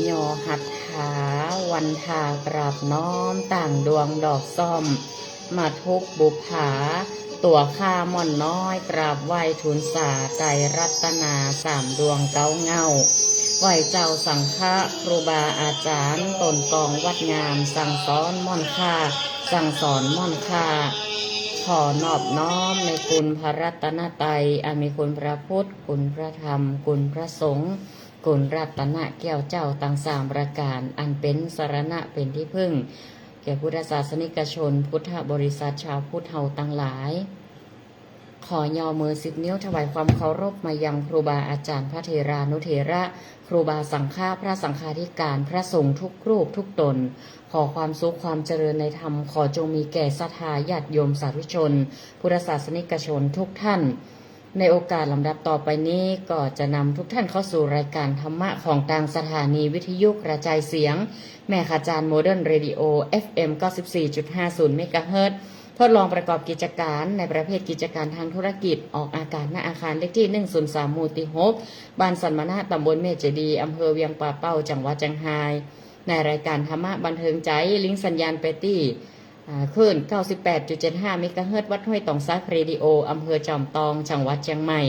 ยอหัตถาวันทากราบน้อมต่างดวงดอกซ่อมมาทุกบุภาตัวข้าม่อนน้อยกราบไหวทูลสาใจรัตนาสามดวงเก้าเงาไหวเจ้าสังฆะครูบาอาจารย์ตนกองวัดงามสั่งสอนม่อนค่าสั่งสอนม่อนค่าขอนอบน้อมในคุณพระรัตนตรัยอันมีคุณพระพุทธคุณพระธรรมคุณพระสงฆ์คุณรัตนะแก้วเจ้าต่างสามประการอันเป็นสรณะเป็นที่พึ่งแก่พุทธศาสนิกชนพุทธบริษัทชาวพุทธเฮาตั้งหลายขอยอมือ10 นิ้วถวายความเคารพมายังครูบาอาจารย์พระเถรานุเถระครูบาสังฆาพระสังฆาธิการพระสงฆ์ทุกรูปทุกตนขอความสุขความเจริญในธรรมขอจงมีแก่ศรัทธาญาติโยมสาธุชนพุทธศาสนิกชนทุกท่านในโอกาสลำดับต่อไปนี้ก็จะนำทุกท่านเข้าสู่รายการธรรมะของทางสถานีวิทยุกระจายเสียงแม่ขจารย์โมเดิร์นเรดิโอ FM 94.50 เมกะเฮิรตซ์ทดลองประกอบกิจการในประเภทกิจการทางธุรกิจออกอากาศณอาคารเลขที่103หมู่ที่6บ้านสันมนาตำบลเมเจดีอำเภอเวียงป่าเป้าจังหวัดเชียงรายในรายการธรรมะบันเทิงใจลิงก์สัญญาณไปที่คลื่น 98.75 เมกะเฮิรตซ์วัดห้วยตองซักเรดิโออำเภอจอมตองจังหวัดเชียงใหม่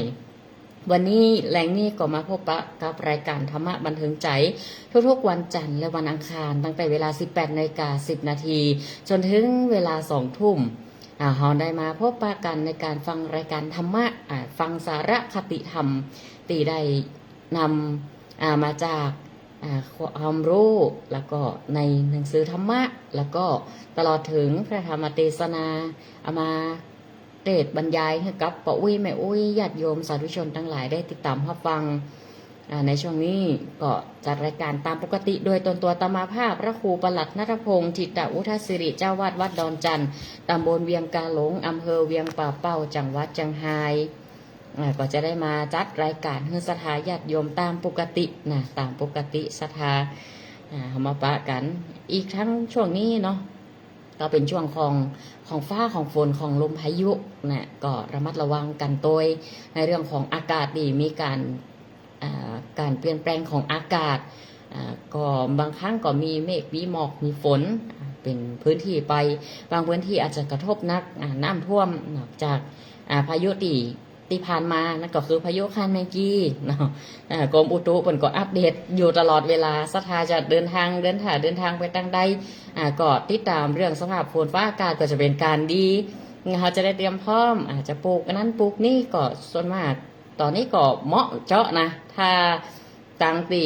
วันนี้แหล่งนี้ก็มาพบปะกับรายการธรรมะบันเทิงใจทุกๆวันจันทร์และวันอังคารตั้งแต่เวลา 18:10 นาทีจนถึงเวลา 2 ทุ่มเราได้มาพบปะกันในการฟังรายการธรรมะฟังสาระคติธรรมที่ได้นำมาจากความรู้แล้วก็ในหนังสือธรรมะแล้วก็ตลอดถึงพระธรรมเทศนาเอามาเทศบรรยายให้กับป้าอุ้ยแม่อุ้ยญาติโยมสาธุชนทั้งหลายได้ติดตามรับฟังในช่วงนี้ก็จัดรายการตามปกติโดยตนตัวตมาภาพพระครูปลัดณัฐพงศ์ทิตอุทัศสิริเจ้าวาดวัดดอนจันทร์ตำบลเวียงกาหลงอำเภอเวียงป่าเป้าจังหวัดเชียงรายก็จะได้มาจัดรายการให้ศรัทธาญาติโยมตามปกตินะตามปกติศรัทธามาปะกันอีกทั้งช่วงนี้เนาะก็เป็นช่วงของฟ้าของฝนของลมพายุนะก็ระมัดระวังกันโดยในเรื่องของอากาศดีมีการเปลี่ยนแปลงของอากาศก็บางครั้งก็มีเมฆมีหมอกมีฝนเป็นพื้นที่ไปบางพื้นที่อาจจะกระทบนักน้ำท่วมจากพายุที่ผ่านมานั่นก็คือพายุคานแมงกี้เนาะกรมอุตุเพิ่นก็อัปเดตอยู่ตลอดเวลาศรัทธาจะเดินทางไปทางใดก็ติดตามเรื่องสภาพฝนฟ้าอากาศก็จะเป็นการดีเขาจะได้เตรียมพร้อมอาจจะปลูกนั้นปลูกนี่ก็ส่วนมากตอนนี้ก็เหมาะเจาะนะถ้าตังตี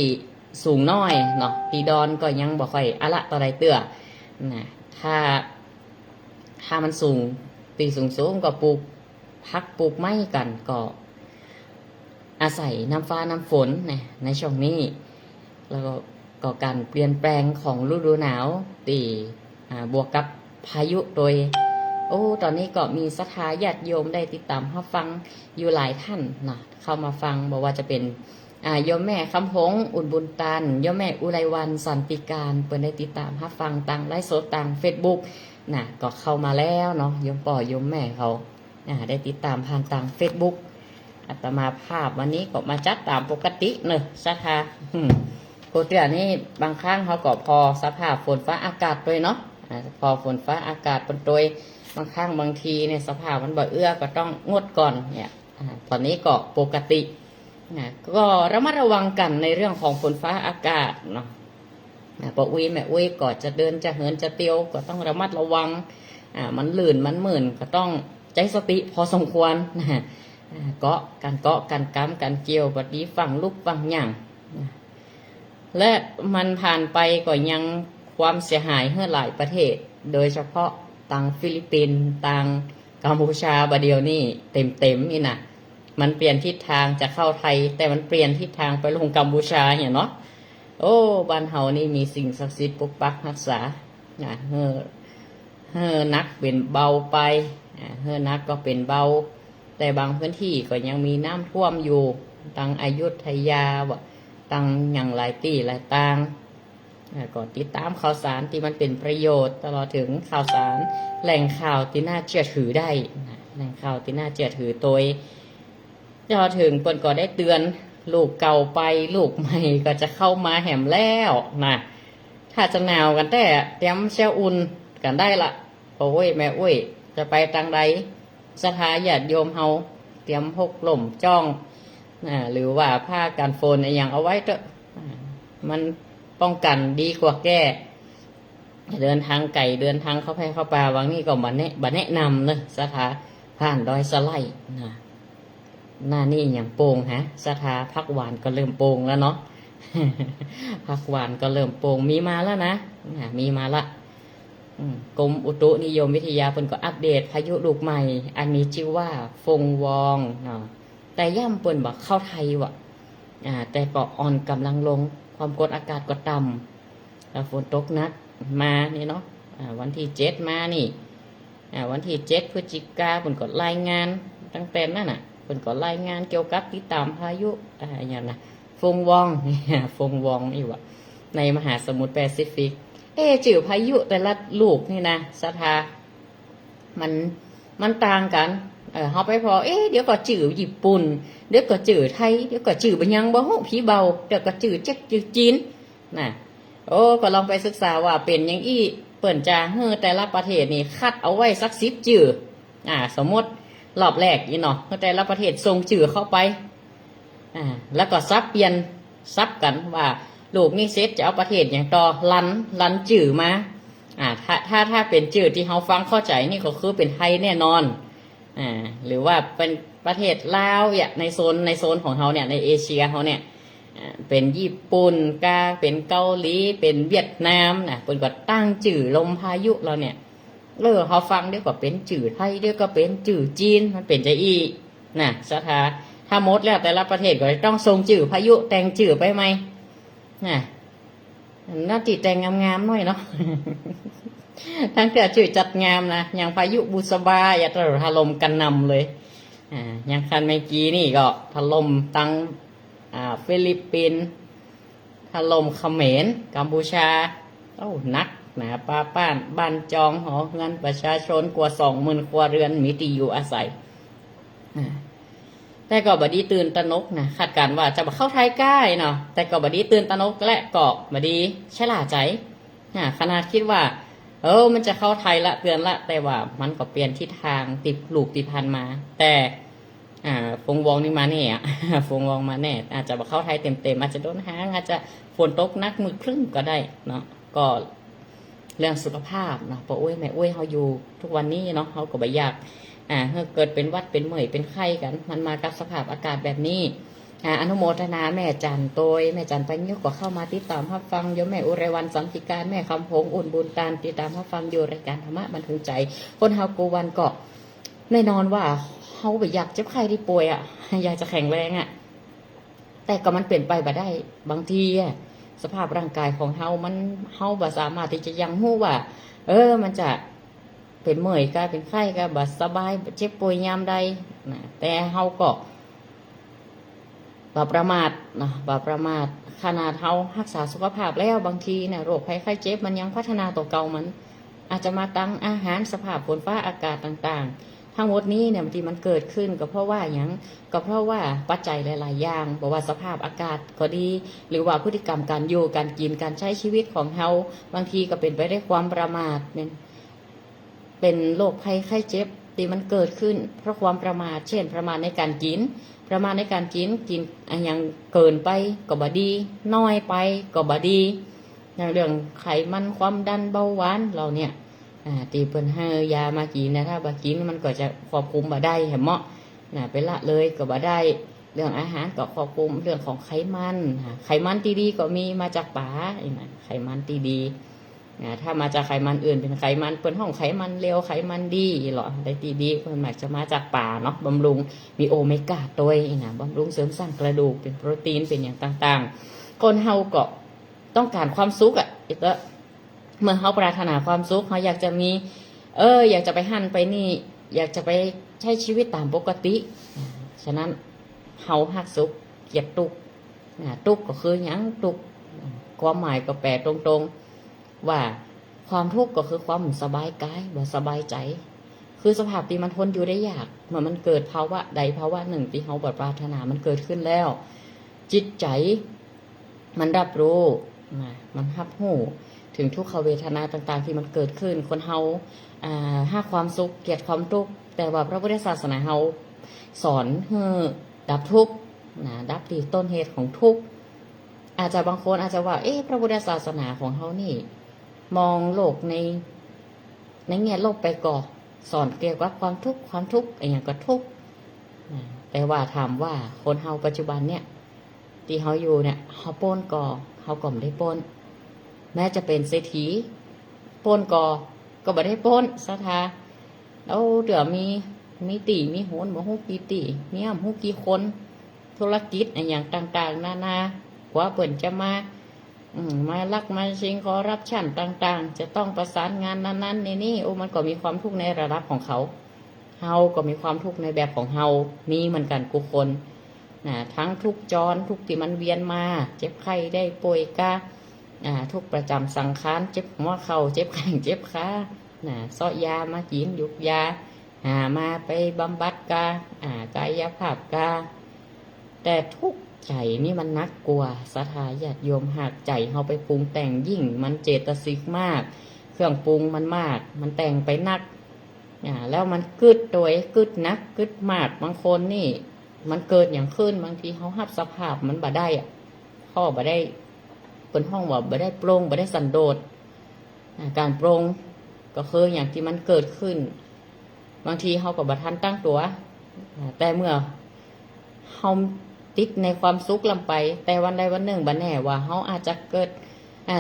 สูงน้อยเนาะตีดอนก็ยังบ่ค่อยอะละต่อใดเตื้อนะถ้ามันสูงตีสูงก็ปลูกพักปลูกไม้กันก็อาศัยน้ำฟ้าน้ำฝนในช่วงนี้แล้วก็การเปลี่ยนแปลงของฤดูหนาวตีบวกกับพายุโดยตอนนี้ก็มีศรัทธาญาติโยมได้ติดตามรับฟังอยู่หลายท่านนะเข้ามาฟังบอกว่าจะเป็นโยมแม่คำพงอุ่นบุญตันโยมแม่อุไรวันสันติการเปิดได้ติดตามรับฟังต่างไลฟ์สดต่างเฟซบุ๊กนะก็เข้ามาแล้วเนาะโยมป่อโยมแม่เขาได้ติดตามผ่านทาง Facebook อาตมาภาพวันนี้ก็มาจัดตามปกติเนอะศรัทธาโคเตียนี่บางครั้งเขาก็พอสภาพฝนฟ้าอากาศด้วยเนาะพอฝนฟ้าอากาศเป็นโดยบางครั้งบางทีเนี่ยสภาพมันบ่เอื้อก็ต้องงดก่อนเนี่ยตอนนี้ก็ปกติก็ระมัดระวังกันในเรื่องของฝนฟ้าอากาศเนาะป้าอุ้ยแม่อุ้ยก็จะเดินจะเหินจะเตียวก็ต้องระมัดระวังมันลื่นมันหมื่นก็ต้องใจสติพอสมควรเกาะกันก้ำกันเกี่ยวบัดนี้ฝั่งลุกฝั่งหยั่งและมันผ่านไปก็ยังความเสียหายให้หลายประเทศโดยเฉพาะทางฟิลิปปินส์ทางกัมพูชาบาเดียวนี่เต็มนี่นะมันเปลี่ยนทิศทางจะเข้าไทยแต่มันเปลี่ยนทิศทางไปลงกัมพูชาเนาะบ้านเฮานี่มีสิ่งศักดิ์สิทธิ์ปกปักรักษาเฮ้อนักเป็นเบาไปเฮือนักก็เป็นเบาแต่บางพื้นที่ก็ยังมีน้ำท่วมอยู่ตังอยุธยาตังอย่างหลายที่หลายต่างก็ติดตามข่าวสารที่มันเป็นประโยชน์ตลอดถึงข่าวสารแหล่งข่าวที่น่าเชื่อถือได้แหล่งข่าวที่น่าเชื่อถือโดยตลอดถึงเปิ้นก็ได้เตือน ลูกเก่าไปลูกใหม่ก็จะเข้ามาแหมแล้วนะถ้าจะหนาวกันแต่เตรียมแช่อุ่นกันได้ละโอ้ยแม่อุ้ยจะไปทางใดสถาญาติโยมเฮาเตรียมพกล่มจ้องหรือว่าผ้ากันฝนอย่างเอาไว้เถอะมันป้องกันดีกว่าแก้เดินทางไก่เดินทางเข้าไปเข้าป่าวังนี้ก็มาแนะนำเนอะสถาผ่านดอยสไลด์นะหน้านี่อย่างโป่งฮะสถาพักหวานก็เริ่มโป่งแล้วเนาะ พักหวานก็เริ่มโป่งมีมาแล้วนะมีมาละกรมอุตุนิยมวิทยาเพิ่นก็อัปเดตพายุลูกใหม่อันนี้ชื่อว่าฟงวองเนาะแต่ย่ำเพิ่นบอกเข้าไทยวะแต่ก็อ่อนกำลังลงความกดอากาศก็ต่ำแล้วฝนตกหนักมานี่เนาะวันที่7มานี่วันที่7พฤศจิกาเพิ่นก็รายงานตั้งแต่นั่นน่ะเพิ่นก็รายงานเกี่ยวกับติดตามพายุอย่างน่ะฟงวอง ฟงวองนี่วะในมหาสมุทรแปซิฟิกจื่อพายุแต่ละลูกนี่นะสถามันต่างกันเขาไปพอเดี๋ยวก็จื่อญี่ปุ่นเดี๋ยวก็จื่อไทยเดี๋ยวก็จื่อบัญญังบ่ฮู้ผีเบาเดี๋ยวก็จื่อเจ๊กจื่อจีนน่ะก็ลองไปศึกษาว่าเป็นยังอี้เปิ่นจะแต่ละประเทศนี่คัดเอาไว้สัก10จื่อสมมติรอบแรกนี่เนาะแต่ละประเทศส่งจื่อเข้าไปแล้วก็ซับเปลี่ยนซับกันว่าลูกนี่เซตจะเอาประเทศอย่างต่อลันจื่อมาถ้าเป็นจื่อที่เขาฟังเข้าใจนี่ก็คือเป็นไทยแน่นอนหรือว่าเป็นประเทศลาวอย่างในโซนของเขาเนี่ยในเอเชียเขาเนี่ยเป็นญี่ปุ่นเป็นเกาหลีเป็นเวียดนามเป็นก็ตั้งจื่อลมพายุเราเนี่ยเขาฟังเดี๋ยวก็เป็นจื่อไทยเดี๋ยวก็เป็นจื่อจีนมันเป็นใจอีสถาถ้ามดแล้วแต่ละประเทศก็ต้องทรงจื่อพายุแต่งจื่อไปไหมน่าติดแต่งงามๆหน่อยเนาะ ทั้งแต่จื่อจัดงามนะอย่างพายุบุษบาอย่าถล่มกันนำเลยอย่างคันเมื่อกี้นี่ก็ถล่มตั้งฟิลิปปินส์ถล่มเขมรกัมพูชานักป้าบ้านจองหอเงินประชาชนกว่า20,000ครัวเรือนมีที่อยู่อาศัยแต่ก็บดีตื่นตระหนกคาดการว่าจะมาเข้าไทยใกล้เนาะแต่ก็บดีตื่นตระหนกและก็บดีฉลาดใจขนาดคิดว่ามันจะเข้าไทยละเตือนละแต่ว่ามันก็เปลี่ยนทิศทางติดลูกติดพันมาแต่ฟงวองนี่มาแน่ฟงวองมาแน่อาจจะมาเข้าไทยเต็มอาจจะโดนหางอาจจะฝนตกนักมือครึ่งก็ได้เนาะก็เรื่องสุขภาพเนาะเพราะแม่เขาอยู่ทุกวันนี้เนาะเขาก็บ่อยากเกิดเป็นวัดเป็นเมื่อยเป็นไข้กันมันมากับสภาพอากาศแบบนี้อนุโมทนาแม่จันโตยแม่จันไปนิ้วก็เข้ามาติดตามรับฟังโยมแม่อุไรวันสังกิการแม่คำพงอุ่นบุญตาลติดตามรับฟังอยู่รายการธรรมะบันเทิงใจคนเฮากูวันก็แน่นอนว่าเขาไปอยากเจ็บไข้ที่ป่วยอยากจะแข็งแรงแต่ก็มันเปลี่ยนไปบ่ได้บางทีสภาพร่างกายของเฮาบ่สามารถที่จะยังฮู้ว่ามันจะเป็นเมื่อยก็เป็นไข้ก็บ่สบายเจ็บป่วยยามใดแต่เฮาก็บ่ประมาทบ่ประมาทขนาดเฮารักษาสุขภาพแล้วบางทีโรคภัยไข้เจ็บมันยังพัฒนาตัวเก่ามันอาจจะมาตั้งอาหารสภาพฝนฟ้าอากาศต่างๆทั้งหมดนี้บางทีมันเกิดขึ้นก็เพราะว่าก็เพราะว่าปัจจัยหลายๆอย่างบอกว่าสภาพอากาศก็ดีหรือว่าพฤติกรรมการอยู่การกินการใช้ชีวิตของเฮาบางทีก็เป็นไปด้วยความประมาทเป็นโรคภัยไข้เจ็บที่มันเกิดขึ้นเพราะความประมาทเช่นประมาทในการกินประมาณในการกินอย่างเกินไปก็บ่ดีน้อยไปก็บ่ดีอย่างเรื่องไขมันความดันเบาหวานเราเนี่ยตีเปิ้นให้ยามากินถ้าบ่กินมันก็จะควบคุมบ่ได้เหมาะไปละเลยก็บ่ได้เรื่องอาหารก็ควบคุมเรื่องของไขมันที่ดีก็มีมาจากป่าไขมันที่ดีถ้ามาจากไขมันอื่นเป็นไขมันเปิ้นห้องไขมันเลวไขมันดีหรอได้ดีเปิ้นมักจะมาจากป่าเนาะบำรุงมีโอเมก้าตัวบำรุงเสริมสร้างกระดูกเป็นโปรตีนเป็นอย่างต่างๆคนเฮาก็ต้องการความสุขเมื่อเขาปรารถนาความสุขเขาอยากจะมีอยากจะไปหั่นไปนี่อยากจะไปใช้ชีวิตตามปกติฉะนั้นเฮาฮักสุขเกลียดทุกข์ทุกข์ก็คือหยังทุกข์ความหมายก็แปลตรงๆว่าความทุกข์ก็คือความสบายกายบ่สบายใจคือสภาพที่มันทนอยู่ได้ยากเมื่อมันเกิดภาวะใดภาวะหนึ่งที่เฮาบ่ปรารถนามันเกิดขึ้นแล้ว จิตใจมันรับรู้มันรับรู้ถึงทุกขเวทนาต่างๆที่มันเกิดขึ้นคนเฮาหาความสุขเกลียดความทุกข์แต่ว่าพระพุทธศาสนาเฮาสอนให้ดับทุกข์ดับที่ต้นเหตุของทุกข์อาจจะบางคนอาจจะว่าพระพุทธศาสนาของเฮานี่มองโลกในแง่ลบไปก่อนสอนเกี่ยวกับความทุกข์อย่างก็ทุกข์แต่ว่าถามว่าคนเฮาปัจจุบันเนี่ยที่เฮาอยู่เนี่ยเฮาป้นก่อเฮาก็ไม่ได้ป้นแม้จะเป็นเศรษฐีป้นก่อก็ไม่ได้ป้นซะทาแล้วเดี๋ยวมีตีมีโหนบ่ฮู้กี่ตีมีอ้ำฮู้กี่คนธุรกิจอย่างต่างๆนานาว่าเปิ่นจะมาลักมาชิงคอรับชั่นต่างๆจะต้องประสานงานนั้นๆนี่มันก็มีความทุกข์ในระดับของเขาเฮาก็มีความทุกข์ในแบบของเฮามีเหมือนกันกุคนทั้งทุกจรทุกที่มันเวียนมาเจ็บไข้ได้ป่วยกะทุกประจำสังขารเจ็บหัวเข่าเจ็บแข้งเจ็บขาซ้อยามากินยุกยามาไปบำบัดกากายภาพกาแต่ทุกใจนี่มันนักกลัวศรัทธาญาติโยมหากใจเฮาไปปรุงแต่งยิ่งมันเจตสิกมากเครื่องปรุงมันมากมันแต่งไปนักแล้วมันกึดโดยกึดนักกึดมากบางคนนี่มันเกิดอย่างขึ้นบางทีเฮาหับสภาพมันบ่ได้ข้อบ่ได้เป็นห้องว่าบ่ได้โปร่งบ่ได้สันโดษการโปร่งก็คืออย่างที่มันเกิดขึ้นบางทีเฮาก็บ่ทันตั้งตัวแต่เมื่อเฮาติดในความสุขลำไปแต่วันใดวันหนึ่งบ่แน่ว่าเฮาอาจจะเกิด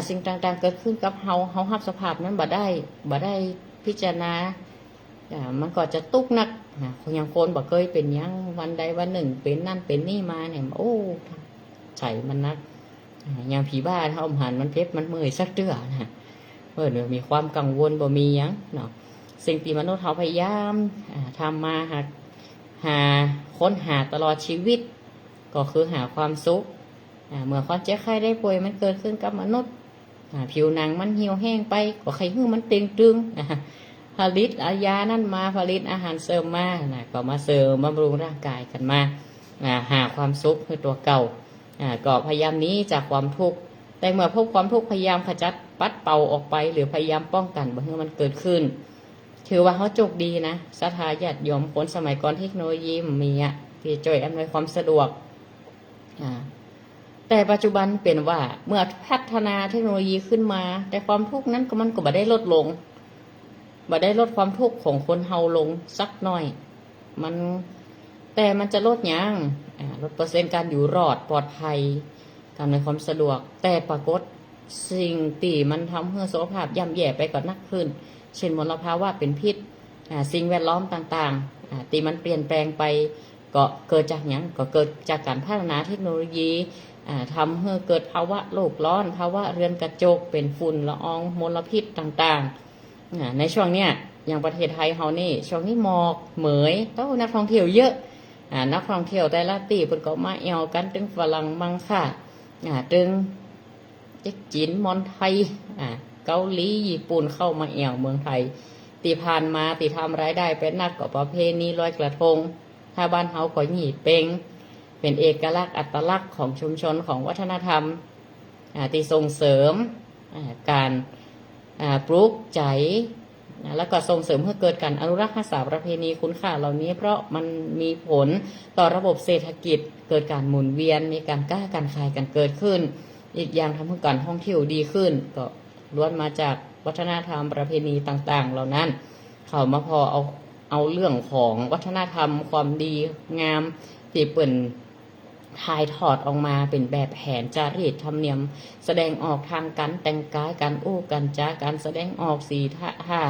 สิ่งต่างๆเกิดขึ้นกับเฮาหับสภาพนั้นบ่ได้พิจารณามันก็จะตุกนักอย่างคนบ่เคยเป็นยังวันใดวันหนึ่งเป็นนั่นเป็นนี่มาเนี่ยโอ้ใจมันนักอย่างผีบ้าถ้าอมหันมันเพชรมันเมื่อยสักเดือนะมีความกังวลบ่มียังเนาะสิ่งที่มนุษย์เขาพยายามทำมาหาค้นหาตลอดชีวิตก็คือหาความสุขเมื่อความเจ็บไข้ได้ป่วยมันเกิดขึ้นกับมนุษย์ผิวหนังมันเหี่ยวแห้งไปก็ใครหื้อมันเต็งตึงผลิตยานั่นมาผลิตอาหารเสริมมาก็มาเสริมบำรุงร่างกายกันมาหาความสุขคือตัวเก่าก็พยายามหนีจากความทุกข์แต่เมื่อพบความทุกข์พยายามขจัดปัดเป่าออกไปหรือพยายามป้องกันบ่ให้มันเกิดขึ้นถือว่าเขาโชคดีนะศรัทธาญาติโยมคนสมัยก่อนเทคโนโลยีมีที่ช่วยอำนวยความสะดวกแต่ปัจจุบันเป็นว่าเมื่อพัฒนาเทคโนโลยีขึ้นมาแต่ความทุกข์นั้นก็มันก็บ่ได้ลดลงบ่ได้ลดความทุกข์ของคนเฮาลงสักหน่อยแต่มันจะลดยังลดเปอร์เซ็นต์การอยู่รอดปลอดภัยการในความสะดวกแต่ปรากฏสิ่งที่มันทำให้สุขภาพย่ำแย่ไปกว่านักขึ้นเช่นมลภาวะเป็นพิษสิ่งแวดล้อมต่างๆที่มันเปลี่ยนแปลงไปก็เกิดจากอย่างก็เกิดจากการพัฒนาเทคโนโลยีทำให้เกิดภาวะโลกร้อนภาวะเรือนกระจกเป็นฝุ่นละอองมลพิษต่างๆในช่วงเนี้ยอย่างประเทศไทยเฮานี่ช่วงนี้หมอกเหมยแล้วนักท่องเที่ยวเยอะนักท่องเที่ยวแต่ละตีเพิ่นก็มาแอวกันถึงฝรั่งมังค่าถึงจีนมอนไทยเกาหลีญี่ปุ่นเข้ามาแอวเมืองไทยตีผ่านมาตีทำรายได้เป็นนักกับประเพณีลอยกระทงถ้าบ้านเฮาก็หยีเป็งเป็นเอกลักษณ์อัตลักษณ์ของชุมชนของวัฒนธรรมที่ส่งเสริมการปลูกใจแล้วก็ส่งเสริมให้เกิดการอนุรักษ์รักษาประเพณีคุณค่าเหล่านี้เพราะมันมีผลต่อระบบเศรษฐกิจเกิดการหมุนเวียนมีการกล้าการขายกันเกิดขึ้นอีกอย่างทำให้การท่องเที่ยวดีขึ้นก็ล้วนมาจากวัฒนธรรมประเพณีต่างๆเหล่านั้นเขามาพอเอาเรื่องของวัฒนธรรมความดีงามที่เปิ่นถ่ายทอดออกมาเป็นแบบแผนจารีตธรรมเนียมแสดงออกทางการแต่งกายการอู้การจาการแสดงออกสีท่า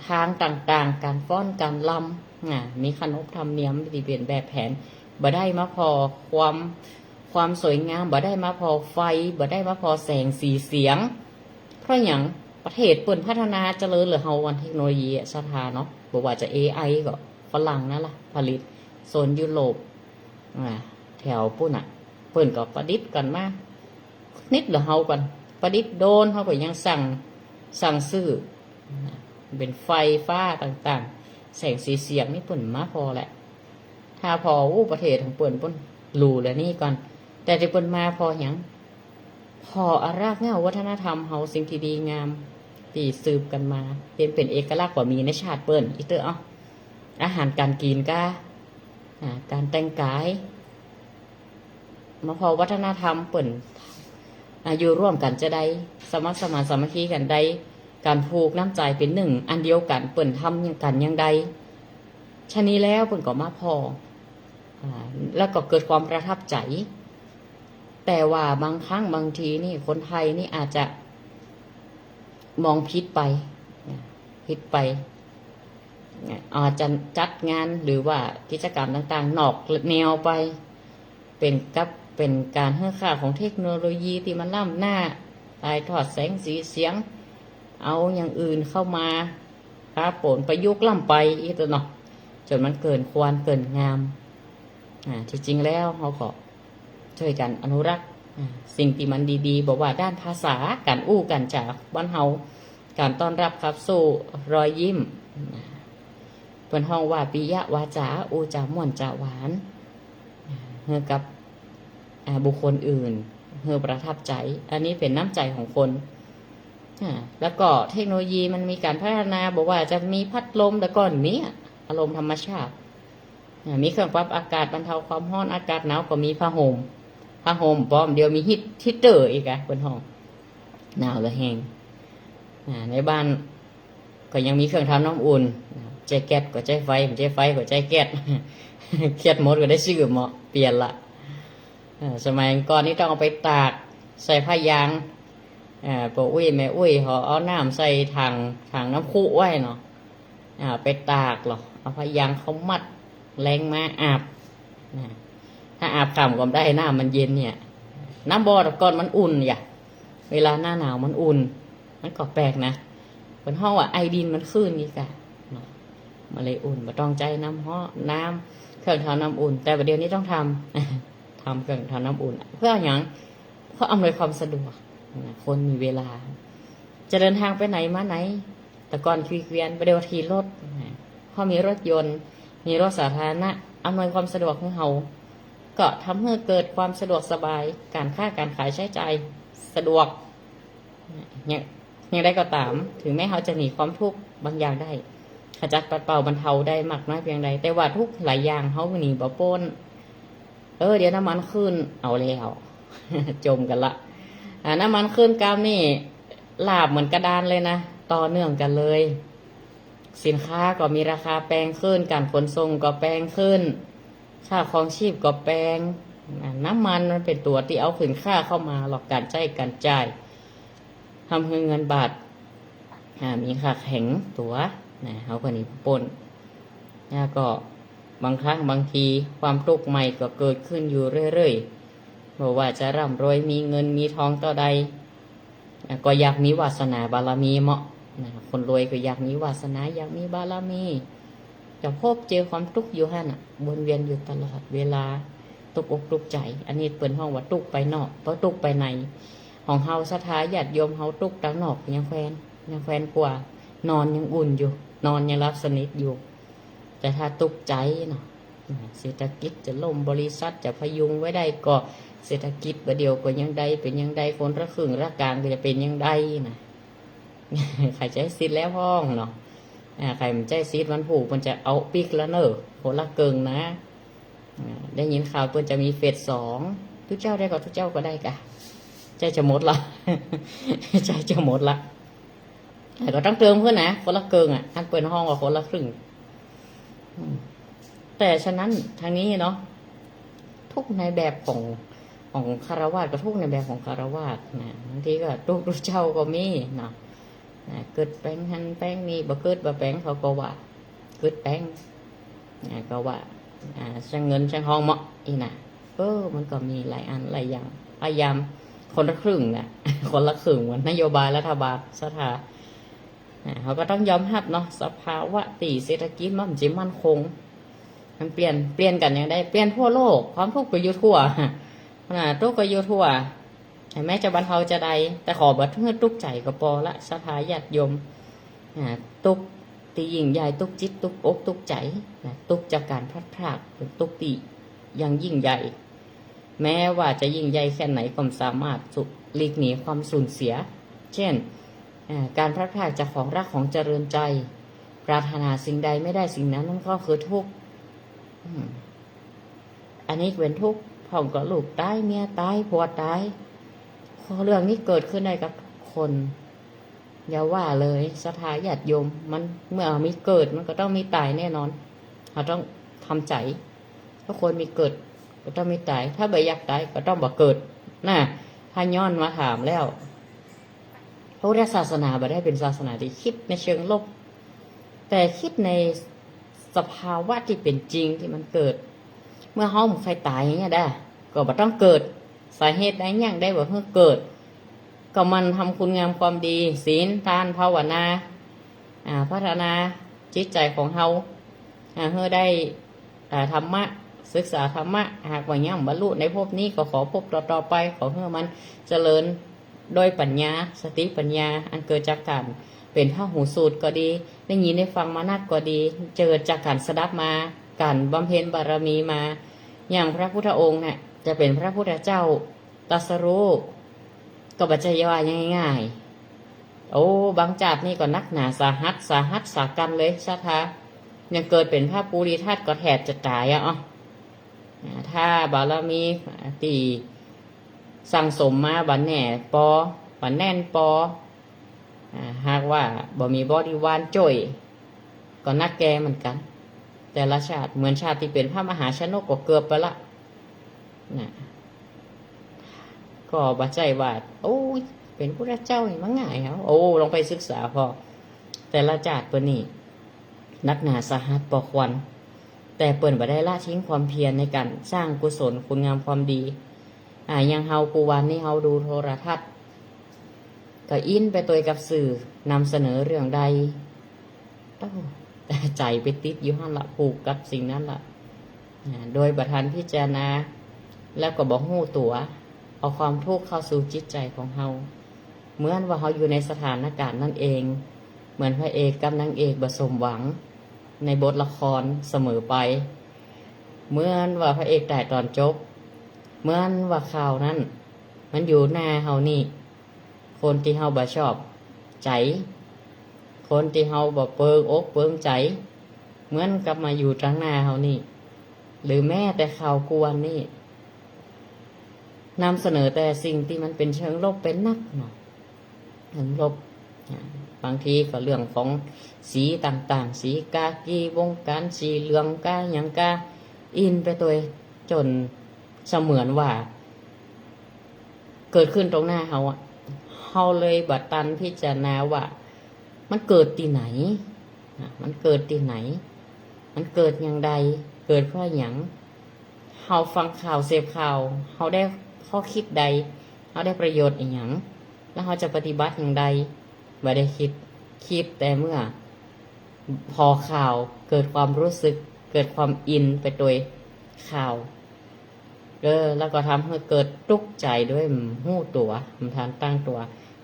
ทางต่างๆการฟ้อนการลำมีขนบธรรมเนียมที่เป็นแบบแผนบ่ได้มาพอความสวยงามบ่ได้มาพอไฟบ่ได้มาพอแสงสีเสียงเพราะอย่างประเทศเปิ่นพัฒนาเจริญหรือเฮาวันเทคโนโลยีสถาเนาะบอกว่าจะ AI ก็ฝรั่งนั่นล่ะผลิตโซนยุโรปแถวปุ่นเปิ่นก็ประดิษฐ์กันมานิดหรือเฮากันประดิษฐ์โดนเฮาก็ยังสั่งซื้อเป็นไฟฟ้าต่างๆแสงสีเสียงนี่เปิ่นมาพอแหละถ้าพอประเทศของเปิ่นหรูแล้วนี่ก่อน แต่ที่เปิ้นมาพอหยังพออารากเหง้าวัฒนธรรมเฮาสิ่งที่ดีงามที่สืบกันมาเป็นเอกลักษณ์กว่ามีในชาติเปิ้นอีเตออาหารการกินก็การแต่งกายมาพอวัฒนธรรมเปิ่นอยู่ร่วมกันจะได้สมัครสมานสามัคคีกันได้การผูกน้ำใจเป็นหนึ่งอันเดียวกันเปิ่นทำยังกันยังใดชะนี้แล้วเปิ่นก็มาพอแล้วก็เกิดความประทับใจแต่ว่าบางครั้งบางทีนี่คนไทยนี่อาจจะมองผิดไปอาจจะจัดงานหรือว่ากิจกรรมต่างๆนอกแนวไปเป็นการให้ค่าของเทคโนโลยีที่มันล้ำหน้าถ่ายทอดแสงสีเสียงเอาอย่างอื่นเข้ามาโผลประยุกต์ล้ำไปอีกตัวเนาะจนมันเกินควรเกินงามที่จริงแล้วเขาก็ช่วยกันอนุรักษ์สิ่งที่มันดีๆบอกว่าด้านภาษาการอู้กันจากบ้านเฮาการต้อนรับครับสู่รอยยิ้มเป็นห้องว่าปิยะวาจาอูจาม่วนจาหวานเฮอกับบุคคลอื่นเฮอประทับใจอันนี้เป็นน้ำใจของคนแล้วก็เทคโนโลยีมันมีการพัฒนาบอกว่าจะมีพัดลมแต่ก่อนนี้อารมณ์ธรรมชาติมีเครื่องปรับอากาศบรรเทาความร้อนอากาศหนาวก็มีผ้าห่มพร้อมเดียวมีฮีตเตอร์อีกบนห้องหนาวและแห้งในบ้านก็ยังมีเครื่องทำน้ำอุ่นใจแก๊สก็ใจไฟก็ใจแก๊สเครียดหมดก็ได้ชื่อเหมาะเปลี่ยนละสมัยก่อนนี่ต้องเอาไปตากใส่ผ้ายางปออุ้ยแม่อุ้ยเขาเอาน้ำใส่ถังน้ำคุไว้เนาะไปตากหรอเอาผ้ายางเขามัดแรงมาอาบถ้าอาบขำก็ได้น้ำมันเย็นเนี่ยน้ำบ่อตะกอนมันอุ่นเวลาหน้าหนาวมันอุ่นมันก็แปลกนะเป็นห้องว่าไอดินมันขึ้นนี่กะมาเลยอุ่นมาต้องใจน้ำเครื่องทำน้ำอุ่นแต่ประเดี๋ยวนี้ต้องทำเครื่องทำน้ำอุ่นเพื่ออย่างเพื่ออำนวยความสะดวกคนมีเวลาจะเดินทางไปไหนมาไหนแต่ก่อนคุยเวียนประเดี๋ยวขี่รถพอมีรถยนต์มีรถสาธารณะอำนวยความสะดวกให้เราก็ทำให้เกิดความสะดวกสบายการค้าการขายใช้จ่ายสะดวกอย่างไรก็ตามถึงแม้เขาจะหนีความทุกข์บางอย่างได้ขจัดปัดเป่าบรรเทาได้มากน้อยเพียงใดแต่ว่าทุกหลายอย่างเขาหนีบ่พ้นเดี๋ยวน้ำมันขึ้นเอาแล้ว จมกันละน้ำมันขึ้นกามนี่ลาบเหมือนกระดานเลยนะต่อเนื่องกันเลยสินค้าก็มีราคาแพงขึ้นการขนส่งก็แพงขึ้นค่าครองชีพก็แพงน้ำมันเป็นตัวที่เอาขึ้นค่าเข้ามาหลอกการจ่ายทำให้เงินบาทมีค่าแข็งตัวเขาคนนี้ปนแล้วก็บางครั้งบางทีความทุกข์ใหม่ก็เกิดขึ้นอยู่เรื่อยๆบอกว่าจะร่ำรวยมีเงินมีทองต่อใดก็อยากมีวาสนาบารมีเหมาะคนรวยก็อยากมีวาสนาอยากมีบารมีจะพบเจอความทุกข์อยู่หั่นวนเวียนอยู่ตลอดเวลาตกอกตกใจอันนี้เปิดห้องว่าทุกไปนอกเพราะทุกไปในของเฮาศรัทธาญาติโยมเฮาทุกตั้งนอกยังแควนกว่านอนยังอุ่นอยู่นอนยังรับสนิทอยู่แต่ถ้าตกใจเนาะเศรษฐกิจจะล่มบริษัทจะพยุงไว้ได้ก็เศรษฐกิจประเดี๋ยวก็ยังได้เป็นยังได้คนละครึ่งละกลางก็จะเป็นยังได้นะใครใจซิดแล้วพ้องเนาะใครมันใจซีดมันผูกมันจะเอาปิกแล้วเนอะคนละเกิงนะได้ยินข่าวเพื่อนจะมีเฟส2ทุกเจ้าได้ก็ทุกเจ้าก็ได้กะใจจะหมดละ ใจจะหมดละแต่ก็ต้องเติมเพื่อนนะคนละเกิงอันเปิดห้องกับคนละครึ่งแต่ฉะนั้นทางนี้เนาะทุกในแบบของคารวะก็ทุกในแบบของคารวะนะบางทีก็ทุกเจ้าก็มีเนาะเกิดแป้งหันแป้งนี่บ่เกิดบ่แป้งเขาก็ว่าเกิดแป้งก็ว่าช่างเงินช่างทองเหมาะอีน่ะมันก็มีหลายอันหลายอย่างพยายามคนละครึ่งนะคนละครึ่งวันนโยบายรัฐบาลสถาเขาก็ต้องยอมรับเนาะสภาวะเศรษฐกิจมันจะมั่นคงมันเปลี่ยนกันอย่างได้เปลี่ยนทั่วโลกความทุกข์ก็อยู่ทั่วทุกข์ก็อยู่ทั่วแม้จะบรรเทาจะใดแต่ขอบัดเพื่อทุกข์ใจก็พอละสถาญาติโยมทุกข์ตียิ่งใหญ่ทุกข์จิตทุกข์อกทุกข์ใจทุกข์จากการพลัดพรากเป็นทุกข์ตีอย่างยิ่งใหญ่ แม้ว่าจะยิ่งใหญ่แค่ไหนก็สามารถหลีกหนีความสูญเสีย เช่นการพลัดพรากจากของรักของเจริญใจ ปรารถนาสิ่งใดไม่ได้สิ่งนั้นนั่นก็คือทุกข์อันนี้เป็นทุกข์พ่อก็ลูกตายเมียตายผัวตายเรื่องนี้เกิดขึ้นได้กับคนอย่าว่าเลยศรัทธาญาติโยมมันเมื่อมีเกิดมันก็ต้องมีตายแน่นอนเราต้องทำใจถ้าคนมีเกิดก็ต้องมีตายถ้าไม่อยากตายก็ต้องบ่เกิดน่ะถ้าย้อนมาถามแล้วพระพุทธศาสนาบ่ได้เป็นศาสนาที่คิดในเชิงลบแต่คิดในสภาวะที่เป็นจริงที่มันเกิดเมื่อเฮาใครตายอย่างเงี้ยได้ก็บ่ต้องเกิดสาเหตุใดอย่างได้บ่เพิ่งเกิดก็มันทำคุณงามความดีศีลทานภาวนาพัฒนาจิตใจของเฮาเพื่อได้ธรรมะศึกษาธรรมะหากว่ายังบรรลุในภพนี้ก็ขอภพต่อไปขอเพื่อมันเจริญโดยปัญญาสติปัญญาอันเกิดจากการเป็นพระหูสูตรก็ดีได้ยินได้ฟังมานักก็ดีเจอจากการสดับมาการบำเพ็ญบารมีมาอย่างพระพุทธองค์เนี่ยจะเป็นพระพุทธเจ้าตรัสรู้ก็บัจจัยว่าง่ายๆโอ้บางจัดนี่ก็นักหนาสาหัสสากันเลยชาทายังเกิดเป็นพระปุริธาตุก็แทบจะตายถ้าบารมีตีสั่งสมมาบันแหน่ปอบันแน่นปอหากว่าบ่มีบริวารจ่อยก็นักแกเหมือนกันแต่ละชาติเหมือนชาติที่เป็นพระมหาชนกก็เกือบไปละนะก็บัจจัยว่าโอ้ยเป็นพระเจ้านี่มันง่ายครับโอ้ลองไปศึกษาพอแต่ละชาติเปิ้นนี่นักหนาสาหัสปอกวันแต่เปิ้นบ่ได้ละทิ้งความเพียรในการสร้างกุศลคุณงามความดีอย่างเฮาปูวันนี่เฮาดูโทรทัศน์ก็อินไปตัวกับสื่อนำเสนอเรื่องใดแต่ใจไปติดอยู่หั่นละผูกกับสิ่งนั้นละโดยประทานพิจารณาแล้วก็บอกหู้ตัวเอาความทุกข์เข้าสู่จิตใจของเฮาเหมือนว่าเฮาอยู่ในสถานการณ์นั่นเองเหมือนพระเอกกับนางเอกบ่สมหวังในบทละครเสมอไปเหมือนว่าพระเอกตายตอนจบเหมือนว่าข่าวนั้นมันอยู่หน้าเฮานี่คนที่เฮาบ่ชอบใจคนที่เฮาบ่เปิงอกเปิงใจเหมือนกับมาอยู่ตรงหน้าเฮานี่หรือแม้แต่ข่าวกวนนี่นำเสนอแต่สิ่งที่มันเป็นเชิงลบเป็นนักเนาะเชิงลบบางทีก็เรื่องของสีต่างๆสีกากีวงการสีเหลืองกาหยังกาอินไปตัวจนเสมือนว่าเกิดขึ้นตรงหน้าเฮาเลยบัดตันพิจารณาว่ามันเกิดที่ไหนมันเกิดที่ไหนมันเกิดอย่างใดเกิดเพราะหยังเฮาฟังข่าวเสพข่าวเฮาได้ข้อคิดใดเฮาได้ประโยชน์อย่างแล้วเฮาจะปฏิบัติอย่างใดบ่ได้คิดแต่เมื่อพอข่าวเกิดความรู้สึกเกิดความอินไปโดยข่าวแล้วก็ทำให้เกิดตุกใจด้วยหู้ตัวมันทานตั้งตัว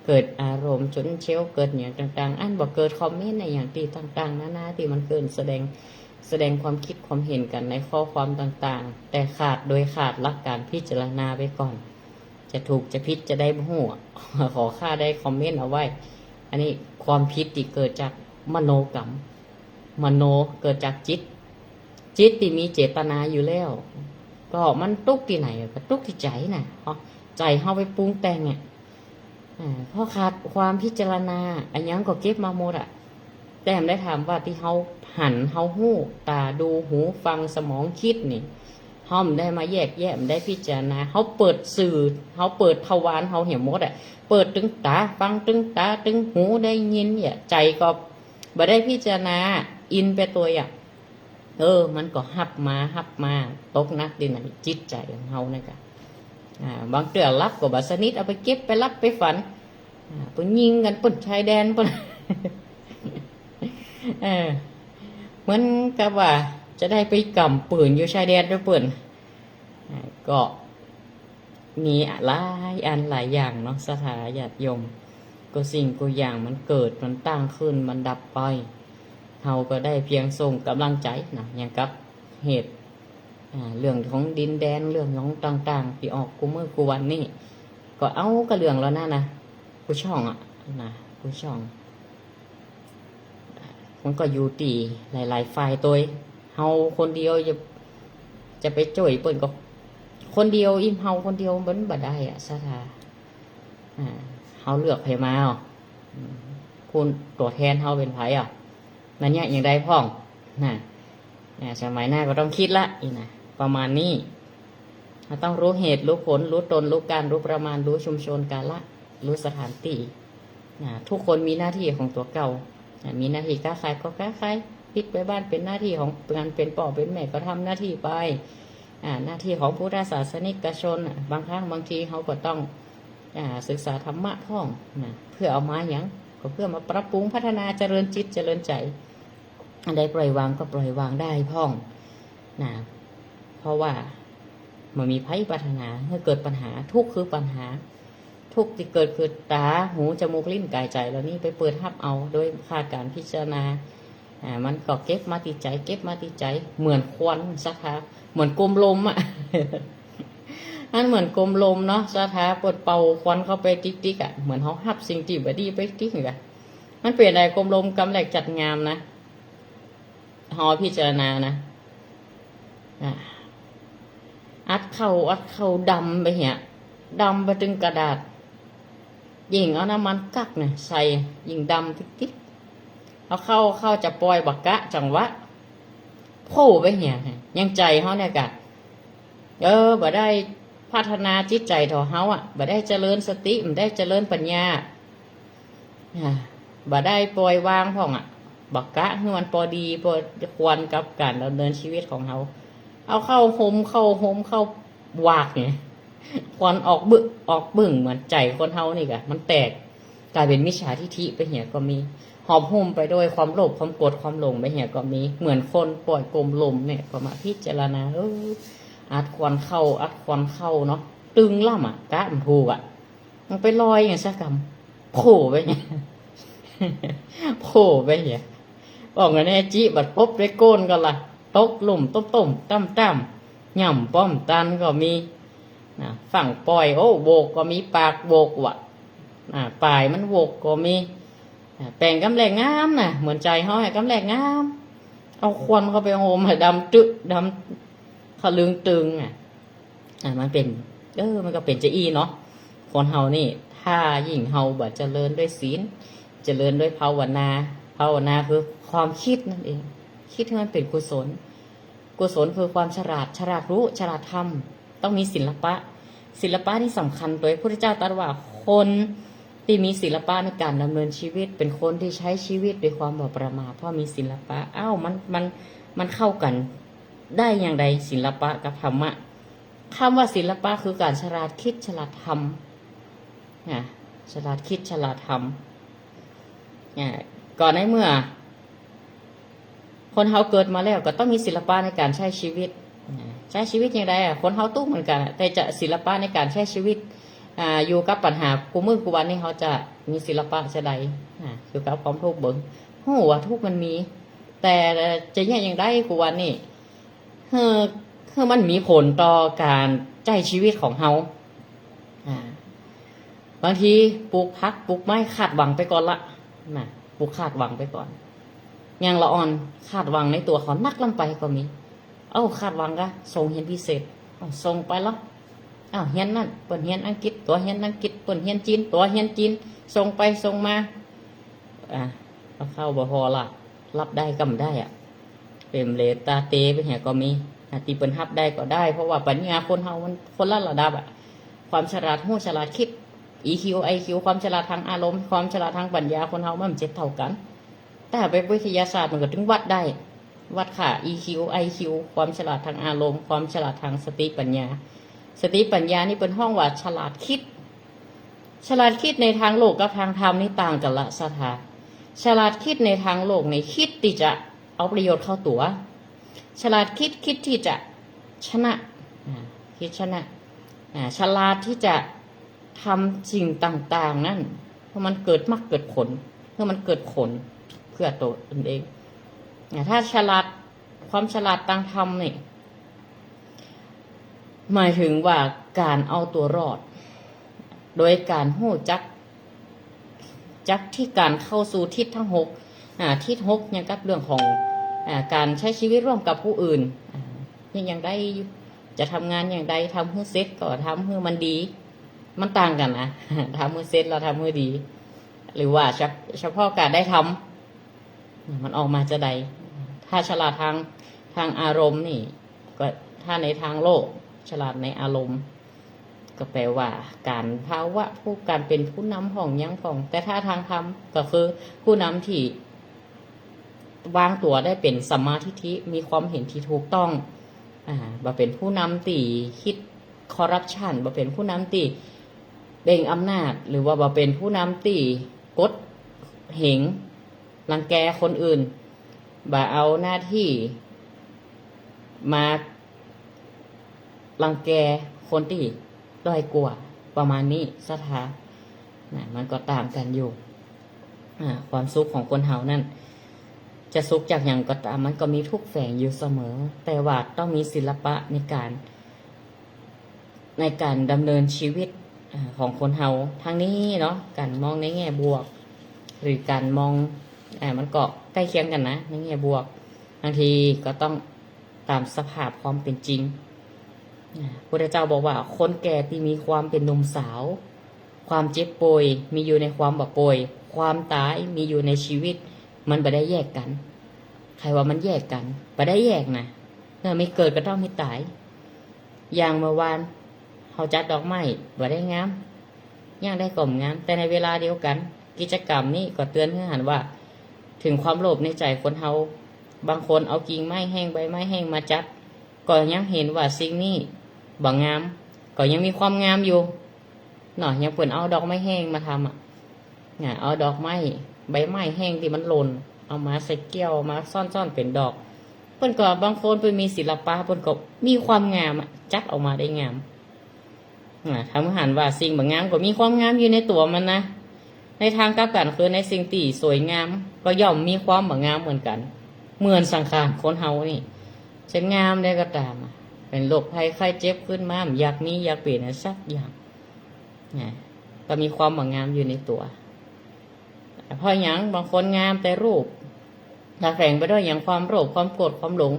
เกิดอารมณ์ฉุนเฉียวเกิดอย่างต่างๆอันบอกเกิดคอมเมนต์ในอย่างที่ต่างๆนาที่มันเกิดแสดงความคิดความเห็นกันในข้อความต่างๆแต่ขาดหลักการพิจารณาไปก่อนจะถูกจะผิดจะได้หู้ขอค่าได้คอมเมนต์เอาไว้อันนี้ความผิดที่เกิดจากมโนกรรมมโนเกิดจากจิตที่มีเจตนาอยู่แล้วก็มันตุกที่ไหนก็ตุกที่ใจน่ะใจเฮาไปปรุงแต่งเนี่ยเพราะขาดความพิจารณาอันยังก็เก็บมาหมดแต่ได้ถามว่าที่เฮาหันเฮาหู้ตาดูหูฟังสมองคิดนี่เฮาได้มาแยกแยะได้พิจารณาเฮาเปิดสื่อเฮาเปิดทวารเฮาเห็นหมดเปิดตึงตาฟังตึงตาตึงหูได้ยินเนี่ยใจก็บ่ได้พิจารณาอินไปตัวมันก็หับมาตกนักดินจิตใจของเฮานี่กะบางเตือรับก็บ่สนิทเอาไปเก็บไปรับไปฝันปุ่นยิงกันปุ่นชายแดนปุ่นเหมือนกับว่าจะได้ไปกำปืนอยู่ชายแดนด้วยปืนก็มีหลายอันหลายอย่างเนาะสถาญาติโยมก็สิ่งก็อย่างมันเกิดมันตั้งขึ้นมันดับไปเฮาก็ได้เพียงส่งกำลังใจนะอย่างกับเหตุ เรื่องของดินแดนเรื่องของต่างๆที่ออกกูมือกูวันนี่ก็เอากระเรื่องแล้วนะกูช่องนะกูช่องมันก็อยู่ตีหลายๆฝ่ายตัวเฮาคนเดียวจะไปจ่วยเปิ่นก็คนเดียวอิ่มเฮาคนเดียวมันบ่ได้สถาเฮาเลือกไผมาคุณตัวแทนเฮาเป็นไผนั่นเนี่ยอย่างใดพ่องนะสมัยหน้าก็ต้องคิดละอีนะประมาณนี้เราต้องรู้เหตุรู้ผลรู้ตนรู้การรู้ประมาณรู้ชุมชนกาละรู้สถานที่ทุกคนมีหน้าที่ของตัวเก่ามีหน้าที่ค้าขายก็ค้าขายพิดไปบ้านเป็นหน้าที่ของงานเป็นป่อเป็นแม่ก็ทำหน้าที่ไปหน้าที่ของพุทธศาสนิกชนบางครั้งบางทีเขาก็ต้องศึกษาธรรมะพ่องเพื่อเอามาอย่างก็เพื่อมาปรับปรุงพัฒนาเจริญจิตเจริญใจอันใดปล่อยวางก็ปล่อยวางได้พ่องเพราะว่ามันมีภัยปัญหาเมื่อเกิดปัญหาทุกข์คือปัญหาทุกข์ที่เกิดคือตาหูจมูกลิ้นกายใจแล้วนี่ไปเปิดทับเอาโดยขาดการพิจารณามันก็เก็บมาติดใจเก็บมาติดใจเหมือนควันสักพักเหมือนกลมลมนั่นเหมือนกลมลมเนาะสักพักปวดเป่าควันเข้าไปติ๊กเหมือนเขาหับสิ่งที่บดีไปติ๊กมันเปลี่ยนอะไรกลมลมกำแหลกจัดงามนะหอพิจารณานะอัดเข้าดำไปเหี้ยดำไปถึงกระดาษยิงเอาน้ำมันกักเนี่ยใส่ยิงดำติ๊กเอาเข้าจะปล่อยบักกะจังวะโผล่ไปเหี้ยยังใจเขาเนี่ยกะบ่ได้พัฒนาจิตใจเถาเขาบ่ได้เจริญสติบ่ได้เจริญปัญญาบ่ได้ปล่อยวางพ่องบักกะคือมันพอดีพอควรกับการดำเนินชีวิตของเขาเอาเข้าวากเนี่ยควันออกบึ้งเหมือนใจคนเฮานี่กะมันแตกกลายเป็นมิจฉาทิฐิไปเหี้ยก็มีหอบหุ้มไปด้วยความโลภความโกรธความหลงไปเหี้ยก็มีเหมือนคนปล่อยกลมลมเนี่ยก็มาพิจารณาอัดควันเข้าเนาะตึงล่ำกะมันถูกมันไปลอยอย่างสักกำโผล่ไปเนี่ยโผล่ไปเหี้ยบอกกันแน่จิบัดปบด้วยโกนก็ล่ะตกหลุมต้มตั้มย่ำป้อมตันก็มีฝั่งปล่อยโบกก็มีปากโบกปลายมันโบกก็มีแปลงกำแหลกงามเหมือนใจเขาให้กำแหลกงามเอาควันเข้าไปโฮมดำจึ๊ดำขลึงตึงมันเป็นมันก็เป็นจะอีเนาะคนเฮานี่ถ้ายิ่งเฮาบ่เจริญด้วยศีลเจริญด้วยภาวนาคือความคิดนั่นเองคิดให้มันเป็นกุศลคือความฉลาดรู้ฉลาดทำต้องมีศิลปะที่สำคัญโดยพระพุทธเจ้าตรัสว่าคนที่มีศิลปะในการดำเนินชีวิตเป็นคนที่ใช้ชีวิตด้วยความบ่ประมาทเพราะมีศิลปะมันเข้ากันได้อย่างไรศิลปะกับธรรมะคำว่าศิลปะคือการฉลาดคิดฉลาดทำฉลาดคิดฉลาดทำก่อนในเมื่อคนเฮาเกิดมาแล้วก็ต้องมีศิลปะในการใช้ชีวิตอย่างไรคนเฮาตู้เหมือนกันแต่จะศิลปะในการใช้ชีวิตอยู่กับปัญหากูมือกูวันนี้เขาจะมีศิลปะจะใดอยู่กับความทุกข์เบิ่งว่าทุกข์มันมีแต่จะอย่างไรกูวันนี้คือมันมีผลต่อการใช้ชีวิตของเฮาบางทีปลูกพักปลูกไม้คาดหวังไปก่อนละปลูกคาดหวังไปก่อนอย่างละอ่อนคาดหวังในตัวเขานักลำไปก็มีคาดหวังก็ส่งเฮียนพิเศษส่งไปแล้วเฮียนนั่นเปิดเฮียนอังกฤษตัวเฮียนอังกฤษเปิดเฮียนจีนตัวเฮียนจีนส่งไปส่งมาเข้าบ่พอละรับได้กำได้เป็นเลตาเตไปเหี่ยก็มีตีเปิลฮับได้ก็ได้เพราะว่าปัญญาคนเฮามันคนละระดับความฉลาดหู้ฉลาดคิด EQ IQ ความฉลาดทางอารมณ์ความฉลาดทางปัญญาคนเฮามันเจ็ดเท่ากันแต่ไปวิทยาศาสตร์มันก็ถึงวัดได้วัดค่า EQ IQ ความฉลาดทางอารมณ์ความฉลาดทางสติปัญญานี่เป็นห้องว่าฉลาดคิดในทางโลกกับทางธรรมนี่ต่างกันละสถาฉลาดคิดในทางโลกในคิดที่จะเอาประโยชน์เข้าตัวฉลาดคิดที่จะชนะคิดชนะฉลาดที่จะทำสิ่งต่างๆนั่นเพราะมันเกิดมรรคเกิดผลเพื่อมันเกิดผลเพื่อตัวเองถ้าฉลาดความฉลาดทางธรรมนี่ หมายถึงว่าการเอาตัวรอด โดยการหู้จักที่การเข้าสู่ทิศทั้งหกทิศหกยังกับเรื่องของการใช้ชีวิตร่วมกับผู้อื่นยังได้จะทำงานอย่างใดทำให้เสร็จก็ทำให้มันดี มันต่างกันนะ ทำให้เสร็จเราทำให้ดี หรือว่าเฉพาะการได้ทำมันออกมาจะใดถ้าฉลาดทางอารมณ์นี่ก็ถ้าในทางโลกฉลาดในอารมณ์ก็แปลว่าการภาวะการเป็นผู้นำของยังของแต่ถ้าทางธรรมก็คือผู้นำที่วางตัวได้เป็นสัมมาทิฏฐิมีความเห็นที่ถูกต้องบ่เป็นผู้นำตีคิดคอร์รัปชันบ่เป็นผู้นำตีเบ่งอำนาจหรือว่าบ่เป็นผู้นำตีกดเหงรังแกคนอื่นบ่เอาหน้าที่มารังแกคนที่ด้อยกว่าประมาณนี้สถานะมันก็ต่างกันอยู่ความสุขของคนเฮานั่นจะสุขจากอย่างก็ตามมันก็มีทุกข์แฝงอยู่เสมอแต่ว่าต้องมีศิลปะในการดำเนินชีวิตของคนเฮาทางนี้เนาะการมองในแง่บวกหรือการมองมันก็ใกล้เคียงกันนะในแง่บวกบางทีก็ต้องตามสภาพความเป็นจริงพระเจ้าบอกว่าคนแก่ที่มีความเป็นหนุ่มสาวความเจ็บป่วยมีอยู่ในความบ่ป่วยความตายมีอยู่ในชีวิตมันบ่ได้แยกกันใครว่ามันแยกกันบ่ได้แยกนะเมื่อไม่เกิดก็ต้องไม่ตายอย่างเมื่อวานเขาจัดดอกไม้บ่ได้งามย่างได้กล่อมงามแต่ในเวลาเดียวกันกิจกรรมนี้ก็เตือนให้หันว่าถึงความโลภในใจคนเฮาบางคนเอากิ่งไม้แห้งใบไม้แห้งมาจัดก็ยังเห็นว่าสิ่งนี้บ่งามก็ยังมีความงามอยู่เนาะยังเปิ่นเอาดอกไม้แห้งมาทำเอาดอกไม้ใบไม้แห้งที่มันหล่นเอามาใส่แก้วมาซ่อนเป็นดอกเพิ่นก็บางคนเพิ่นมีศิลปะเพิ่นก็มีความงามจัดออกมาได้งามทำให้หันว่าสิ่งบ่งามก็มีความงามอยู่ในตัวมันนะในทางกลับกันคือในสิ่งที่สวยงามก็ย่อมมีความบ่งามเหมือนกันเหมือนสังขารคนเฮานี่จะงามได้ก็ตามเป็นโรคภัยไข้เจ็บขึ้นมาอยากมีอยากเปลี่ยนสักอย่างก็มีความบ่งามอยู่ในตัวเพราะอย่างบางคนงามแต่รูปถ้าแฝงไปด้วยอย่างความโลภความโกรธความหลง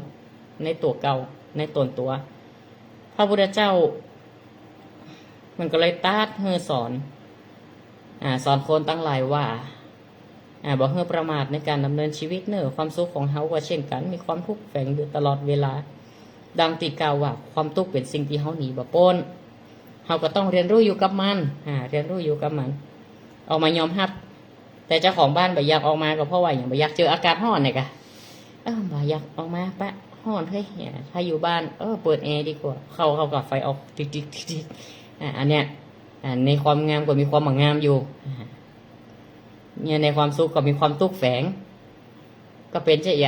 ในตัวเก่าในตนตัวพระพุทธเจ้ามันก็เลยตัดสอนคนตั้งหลายว่าบอกให้ประมาทในการดำเนินชีวิตเนอะความสุขของเฮาก็เช่นกันมีความทุกข์แฝงอยู่ตลอดเวลาดังตีกล่าวว่าความทุกข์เป็นสิ่งที่เฮาหนีบ่พ้นเฮาก็ต้องเรียนรู้อยู่กับมันเรียนรู้อยู่กับมันออกมายอมรับแต่เจ้าของบ้านบ่อยากออกมาก็เพราะว่าอย่างบ่อยากเจออากาศร้อนเนี่ยกะบ่อยากออกมาปะร้อนเฮ้ยถ้าอยู่บ้านเปิดแอร์ดีกว่าเข้ากับไฟออกติ๊กอันเนี้ยในความงามก็มีความงามอยู่เนี่ยในความสุขก็มีความทุกข์แฝงก็เป็นเจ๊ญ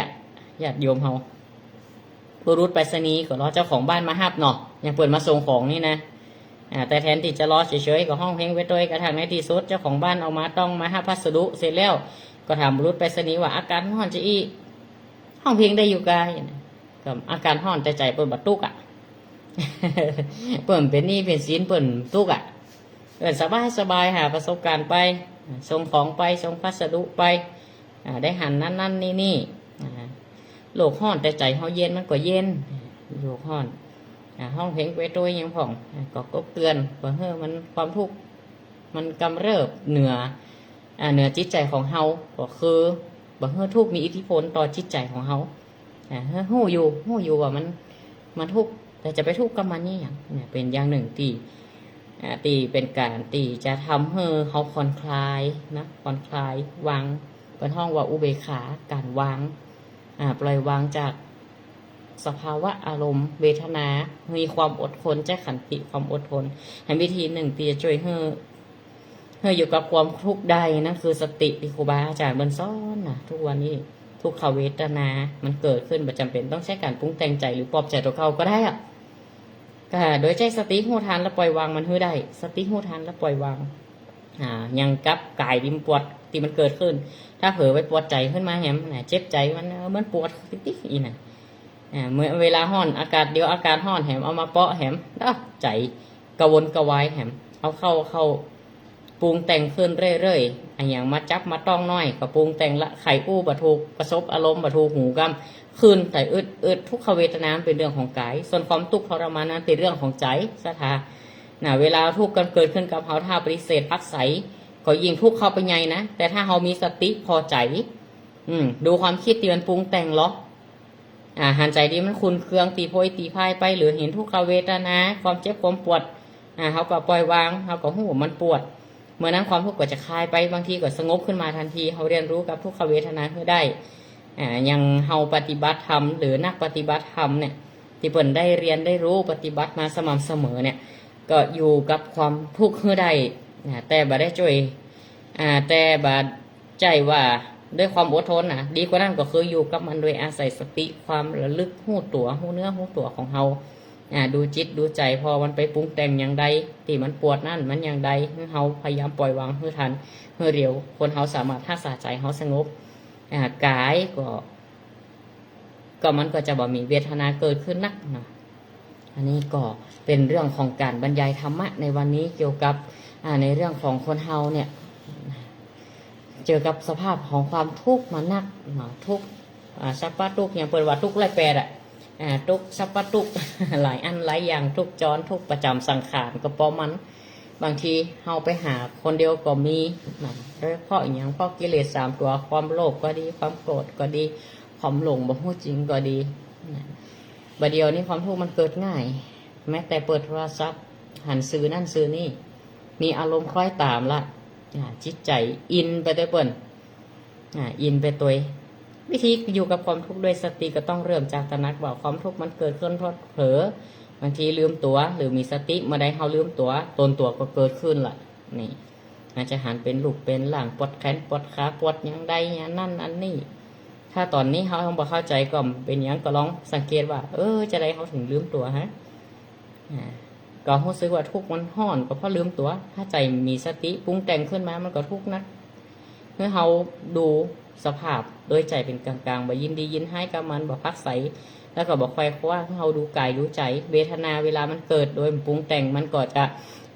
าติโยมเฮาบุรุษไปรษณีย์ก็รอเจ้าของบ้านมาฮับเนาะยังเปิดมาส่งของนี่นะแต่แทนที่จะรอเฉยๆก็ห้องเพลงไว้ด้วยกระทั่งในที่สุดเจ้าของบ้านเอามาต้องมาฮับพัสดุเสร็จแล้วก็ถามบุรุษไปรษณีย์ว่าอาการร้อนจะอีห้องเพลงได้อยู่กายก็อาการร้อนแต่ใจเปิ่นบัดตุกเปิ่นเป็นนี่เป็นศีลเปิ่นตุกสบายหาประสบการณ์ไปส่งของไปส่งพัสดุไปได้หันนั่นนี่โลกร้อนแต่ใจเฮาเย็นมันก็เย็นโลกร้อนห้องเพลงไปตัวยังผ่องก็เตือนว่ามันความทุกข์มันกำเริบเหนือจิตใจของเฮาก็คือทุกข์มีอิทธิพลต่อจิตใจของเฮาฮู้อยู่ว่ามันทุกข์แต่จะไปทุกข์กับมันนี่อย่างเป็นอย่างหนึ่งตีเป็นการตีจะทำให้เขาผ่อนคลายนะผ่อนคลายวางเป็นห้องว่าอุเบกขาการวางปล่อยวางจากสภาวะอารมณ์เวทนามีความอดทนใจขันติความอดทนให้วิธีหนึ่งตีจะช่วยให้อยู่กับความทุกข์ใดนั่นคือสติที่ครูบาอาจารย์บรรซ้อนนะทุกวันนี้ทุกขเวทนามันเกิดขึ้นประจำเป็นต้องใช้การปรุงแต่งใจหรือปลอบใจตัวเขาก็ได้โดยใช้สติหูทานและปล่อยวางมันให้ได้สติหูทานและปล่อยวางยังกับกายดิมปวดที่มันเกิดขึ้นถ้าเผลอไปปวดใจขึ้นมาแหมเจ็บใจมันปวดติ๊กอีน่ะ เมื่อเวลาห้อนอากาศเดียวอากาศห้อนแหมเอามาเปาะแหมใจกระวนกระวายแหมเอาเข้าปรุงแต่งขึ้นเรื่อยๆอย่างมาจับมาต้องน้อยก็ปรุงแต่งละไข่อู้บะทูประสบอารมณ์บะทูหูกำขึ้นแต่อึดทุกขเวทนาเป็นเรื่องของกายส่วนความทุกข์ทรมานนั้นเป็นเรื่องของใจสถาเวลาทุกข์กันเกิดขึ้นกับเขาถ้าปฏิเสธพักใสก็ยิ่งทุกข์เข้าไปใหญ่นะแต่ถ้าเขามีสติพอใจดูความคิดที่มันปรุงแต่งหรอหันใจดีมันคุณเครื่องตีโพยตีพายไปหรือเห็นทุกขเวทนาความเจ็บความปวดเขาก็ปล่อยวางเขาก็หูมันปวดเมื่อนั้นความทุกข์ก็จะคลายไปบางทีก็สงบขึ้นมาทันทีเขาเรียนรู้กับทุกขเวทนาเพื่อได้ยังเฮาปฏิบัติธรรมหรือนักปฏิบัติธรรมเนี่ยที่เปิ่นได้เรียนได้รู้ปฏิบัติมาสม่ำเสมอเนี่ยก็อยู่กับความทุกข์เพื่อได้แต่บ่ได้ช่วยแต่บ่ใจว่าด้วยความอดทนดีกว่านั้นก็คืออยู่กับมันโดยอาศัยสติความระลึกหูตัวหูเนื้อหูตัวของเฮาดูจิตดูใจพอมันไปปรุงแต่งอย่างใดที่มันปวดนั่นมันอย่างใดเฮาพยายามปล่อยวางเพื่อทันเพื่อเร็วคนเฮาสามารถรักษาใจเฮาสงบกายก็มันก็จะบ่มีเวทนาเกิดขึ้นนักนะอันนี้ก็เป็นเรื่องของการบรรยายธรรมะในวันนี้เกี่ยวกับในเรื่องของคนเฮาเนี่ยเจอกับสภาพของความทุกข์มานักทุกข์สัพพะทุกข์อย่างเปิดว่าทุกข์ไรแปดทุกข์สัพพะทุกข์ หลายอันหลายอย่างทุกข์จรทุกข์ประจำสังขารก็เพราะมันบางทีเฮาไปหาคนเดียวก็มีโดยเฉพาะอย่างเพราะกิเลส3ตัวความโลภก็ดีความโกรธก็ดีความหลงบ่ฮู้จริงก็ดีบัดเดียวนี้ความทุกข์มันเกิดง่ายแม้แต่เปิดโทรศัพท์หันซื้อนั่นซื้อนี่มีอารมณ์คล้อยตามละจิตใจอินไปตัวเปิ่นอินไปตัววิธีอยู่กับความทุกข์ด้วยสติก็ต้องเริ่มจากตระหนักว่าความทุกข์มันเกิดขึ้นเพราะเผลอบางทีลืมตัวหรือมีสติเมื่อใดเขาลืมตัวตนตัวก็เกิดขึ้นล่ะนี่อาจจะหันเป็นลูกเป็นหลังปวดแขนปวดขาปวดอย่างใดอย่างนั่นอันนี้ถ้าตอนนี้เขาต้องบ่เข้าใจก็เป็นอย่างก็ลองสังเกตว่าจะได้เขาถึงลืมตัวฮะก็รู้สึกว่าทุกข์มันห่อนก็เพราะลืมตัวถ้าใจมีสติปรุงแต่งขึ้นมามันก็ทุกข์นักเมื่อเขาดูสภาพโดยใจเป็นกลางๆบ่ยินดียินให้กับมันบ่พักใสแล้วก็บ่ไขว่คว้าเขาดูกายดูใจเวทนาเวลามันเกิดโดยปรุงแต่งมันก็จะ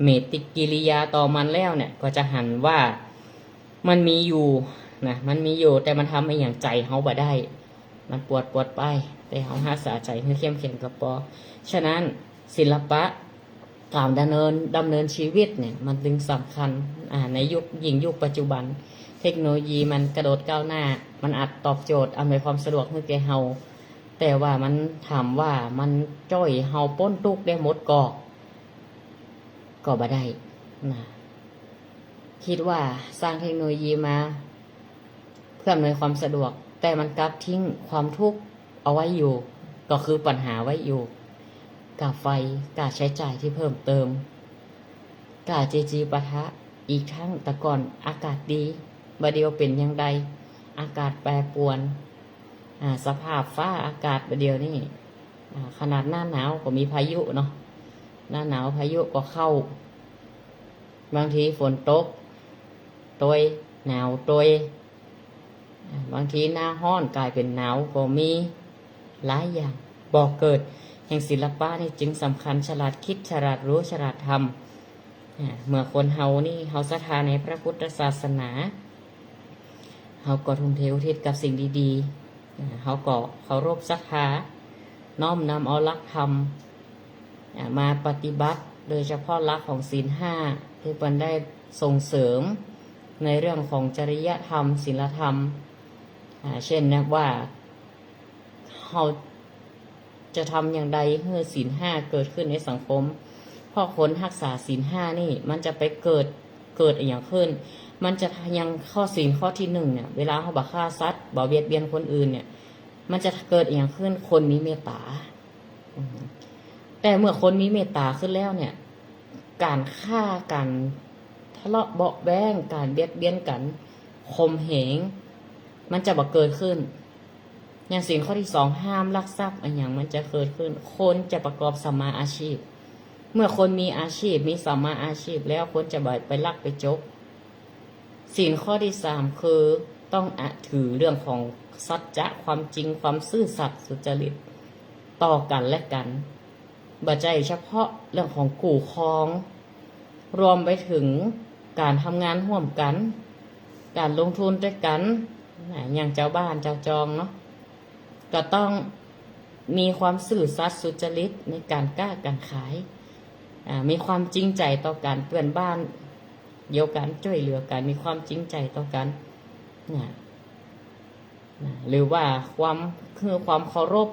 เมติกิริยาต่อมันแล้วเนี่ยก็จะหันว่ามันมีอยู่มันมีอยู่แต่มันทำให้อย่างใจเขาบ่ได้มันปวดไปแต่เขาหาสาใจให้เข้มแข็งกับปอฉะนั้นศิลปะการดำเนินชีวิตเนี่ยมันจึงสำคัญในยุคปัจจุบันเทคโนโลยีมันกระโดดก้าวหน้ามันอาจตอบโจทย์อำนวยความสะดวกให้แก่เฮาแต่ว่ามันถามว่ามันจ้อยเฮาป้นทุกได้หมดก็บ่ได้คิดว่าสร้างเทคโนโลยีมาเพื่ออำนวยความสะดวกแต่มันกลับทิ้งความทุกข์เอาไว้อยู่ก็คือปัญหาไว้อยู่กาไฟกาใช้จ่ายที่เพิ่มเติมกาจีปะทะอีกทั้งแต่ก่อนอากาศดีบัดเดียวเป็นอย่างใดอากาศแปรปรวนสภาพฟ้าอากาศบัดเดียวนี่ขนาดหน้าหนาวก็มีพายุเนาะหน้าหนาวพายุก็เข้าบางทีฝนตกโดยหนาวโดยบางทีหน้าร้อนกลายเป็นหนาวก็มีหลายอย่างบอกเกิดแห่งศิลปะนี่จึงสำคัญฉลาดคิดฉลาดรู้ฉลาดทำเมื่อคนเฮานี่เฮาศรัทธาในพระพุทธศาสนาเฮาก็ทุ่มเทอุทิศกับสิ่งดีๆเฮาก็เคารพศรัทธาน้อมนำเอาหลักธรรมมาปฏิบัติโดยเฉพาะหลักของศีล5ที่เพิ่นได้ส่งเสริมในเรื่องของจริยธรรมศีลธรรมเช่นนะว่าเฮาจะทำอย่างใดให้ศีล5เกิดขึ้นในสังคมเพราะคนรักษาศีล5นี่มันจะไปเกิดอย่างขึ้นมันจะยังข้อศีลข้อที่1เนี่ยเวลาเขาบ่ฆ่าสัตว์บ่เบียดเบียนคนอื่นเนี่ยมันจะเกิดอย่างขึ้นคนมีเมตตาแต่เมื่อคนมีเมตตาขึ้นแล้วเนี่ยการฆ่ากันทะเลาะเบาะแว้งการเบียดเบียนกันข่มเหงมันจะบ่เกิดขึ้นอย่างศีลข้อที่2ห้ามลักทรัพย์อย่างมันจะเกิดขึ้นคนจะประกอบสัมมาอาชีพเมื่อคนมีอาชีพมีสัมมาอาชีพแล้วคนจะบ่ไปลักไปจกศีลข้อที่3คือต้องถือเรื่องของสัจจะความจริงความซื่อสัตย์สุจริต ต่อกันและกันบ่ใจเฉพาะเรื่องของกู่ครองรวมไปถึงการทำงานร่วมกันการลงทุนด้วยกันอย่างเจ้าบ้านเจ้าจองเนาะก็ต้องมีความซื่อสัตย์สุจริตในการกล้าการขายมีความจริงใจต่อกันเพื่อนบ้านเดียวกันช่วยเหลือกันมีความจริงใจต่อกันหรือว่าความเคารพ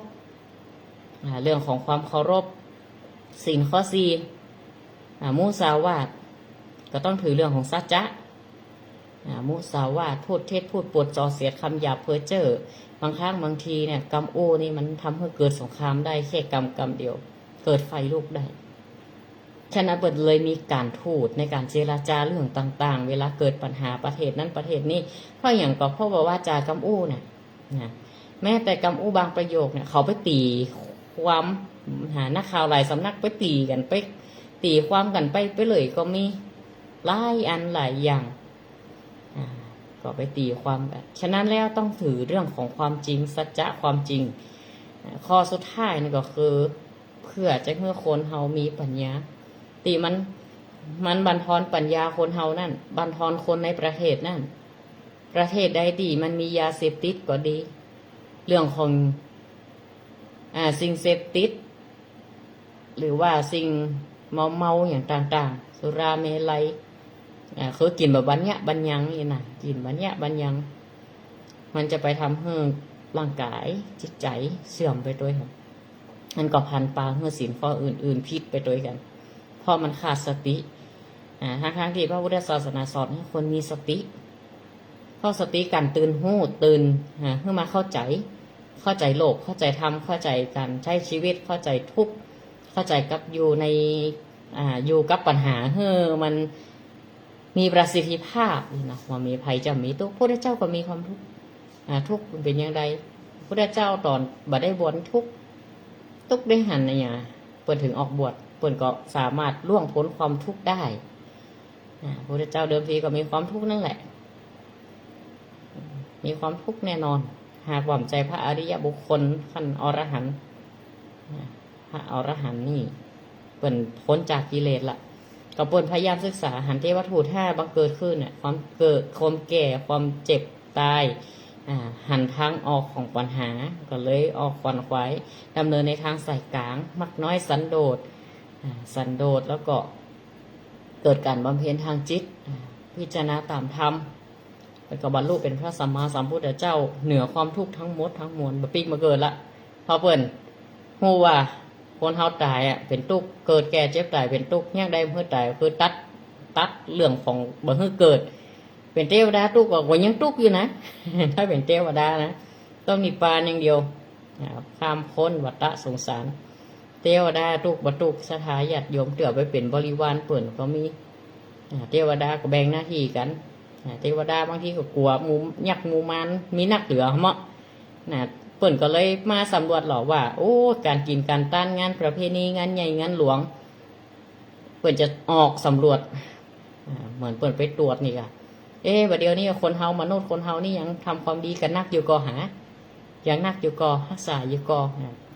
เรื่องของความเคารพศีลข้อสี่มุสาวาทก็ต้องถือเรื่องของสัจจะมุสาวาทพูดเท็จพูดปดจอเสียดคำหยาบเพ้อเจ้อบางครั้งบางทีเนี่ยกรรมโอ้นี่มันทำให้เกิดสงครามได้แค่กรรมเดียวเกิดไฟลุกได้ฉะนั้นเปิดเลยมีการทูตในการเจรจาเรื่องต่างๆเวลาเกิดปัญหาประเทศนั้นประเทศนี้เพราะอย่างก็เพราะว่าจากรรมโอ้เนี่ยแม้แต่กรรมโอ้บางประโยคเนี่ยเขาไปตีความนักข่าวหลายสำนักไปตีกันไปตีความกันไปเลยก็มีหลายอันหลายอย่างก็ไปตีความกันฉะนั้นแล้วต้องถือเรื่องของความจริงสัจจะความจริงข้อสุดท้ายนี่ก็คือเพื่อจะให้คนเฮามีปัญญาตีมันบั่นทอนปัญญาคนเฮานั่นบั่นทอนคนในประเทศนั่นประเทศใดดีมันมียาเสพติดก็ดีเรื่องของสิ่งเสพติดหรือว่าสิ่งเมาอย่างต่างๆสุราเมลัยคือกินแบบบัญญังนี่นะกินบัญญังมันจะไปทำให้ร่างกายจิตใจเสื่อมไปด้วยครับมันก็พันปลาเมื่อศีลข้ออื่นๆพิษไปด้วยกันเพราะมันขาดสติทั้งที่พระพุทธศาสนาสอนให้คนมีสติเพราะสติการตื่นหู้ตื่นเพื่อมาเข้าใจโลกเข้าใจธรรมเข้าใจการใช้ชีวิตเข้าใจทุกข์เข้าใจกับอยู่กับปัญหามันมีประสิทธิภาพนะว่ามีภัยจะมีทุกข์พระเจ้าก็มีความทุกข์ทุกข์เป็นอย่างไรพระเจ้าตอนบัดได้บวชทุกข์ได้หันเนี่ยเปิดถึงออกบวชเปิดก็สามารถล่วงพ้นความทุกข์ได้พระเจ้าเดิมทีก็มีความทุกข์นั่นแหละมีความทุกข์แน่นอนหากหวั่นใจพระอริยบุคคลขั้นอรหันต์พระอรหันต์นี่เปิดพ้นจากกิเลสละก็เปิดพยายามศึกษาหันเทวทูต5บังเกิดขึ้นเนี่ยความเกิดความแก่ความเจ็บตายหันทางออกของปัญหาก็เลยออกขวัญขวายดำเนินในทางสายกลางมักน้อยสันโดษแล้วก็เกิดการบำเพ็ญทางจิตพิจารณาตามธรรมแล้วก็บรรลุเป็นพระสัมมาสัมพุทธเจ้าเหนือความทุกข์ทั้งหมดทั้งมวลบปิ๊กมาเกิดละพอเปิ่นฮู้ว่าคนเฮาตายเป็นทุกข์เกิดแก่เจ็บตายเป็นทุกข์ยังได้เพื่อตายคือตัดเรื่องของบ่ให้เกิดเป็นเทวดาทุกข์ก็ยังทุกข์อยู่นะถ้าเป็นเทวดานะต้องนิพพานอย่างเดียวข้ามพ้นวัฏสงสารเทวดาทุกข์บ่ทุกข์สถาญาติโยมเตือไปเป็นบริวารเปิ่นก็มีเทวดาก็แบ่งหน้าที่กันเทวดาบางทีก็กลัวหมู่ยักษ์หมู่มารมีนักเหลือเหมาะเปิ่นก็เลยมาสำรวจหรอว่าโอ้การกินการต้านงานประเพณีงานใหญ่งานหลวงเปิ่นจะออกสำรวจเหมือนเปิ่นไปตรวจนี่ค่ะบัดเดี๋ยวนี้คนเฮามนุษย์คนเฮานี่ยังทำความดีกันนักอยู่ก่อยังนักอยู่ก่อรักษาอยู่ก่อ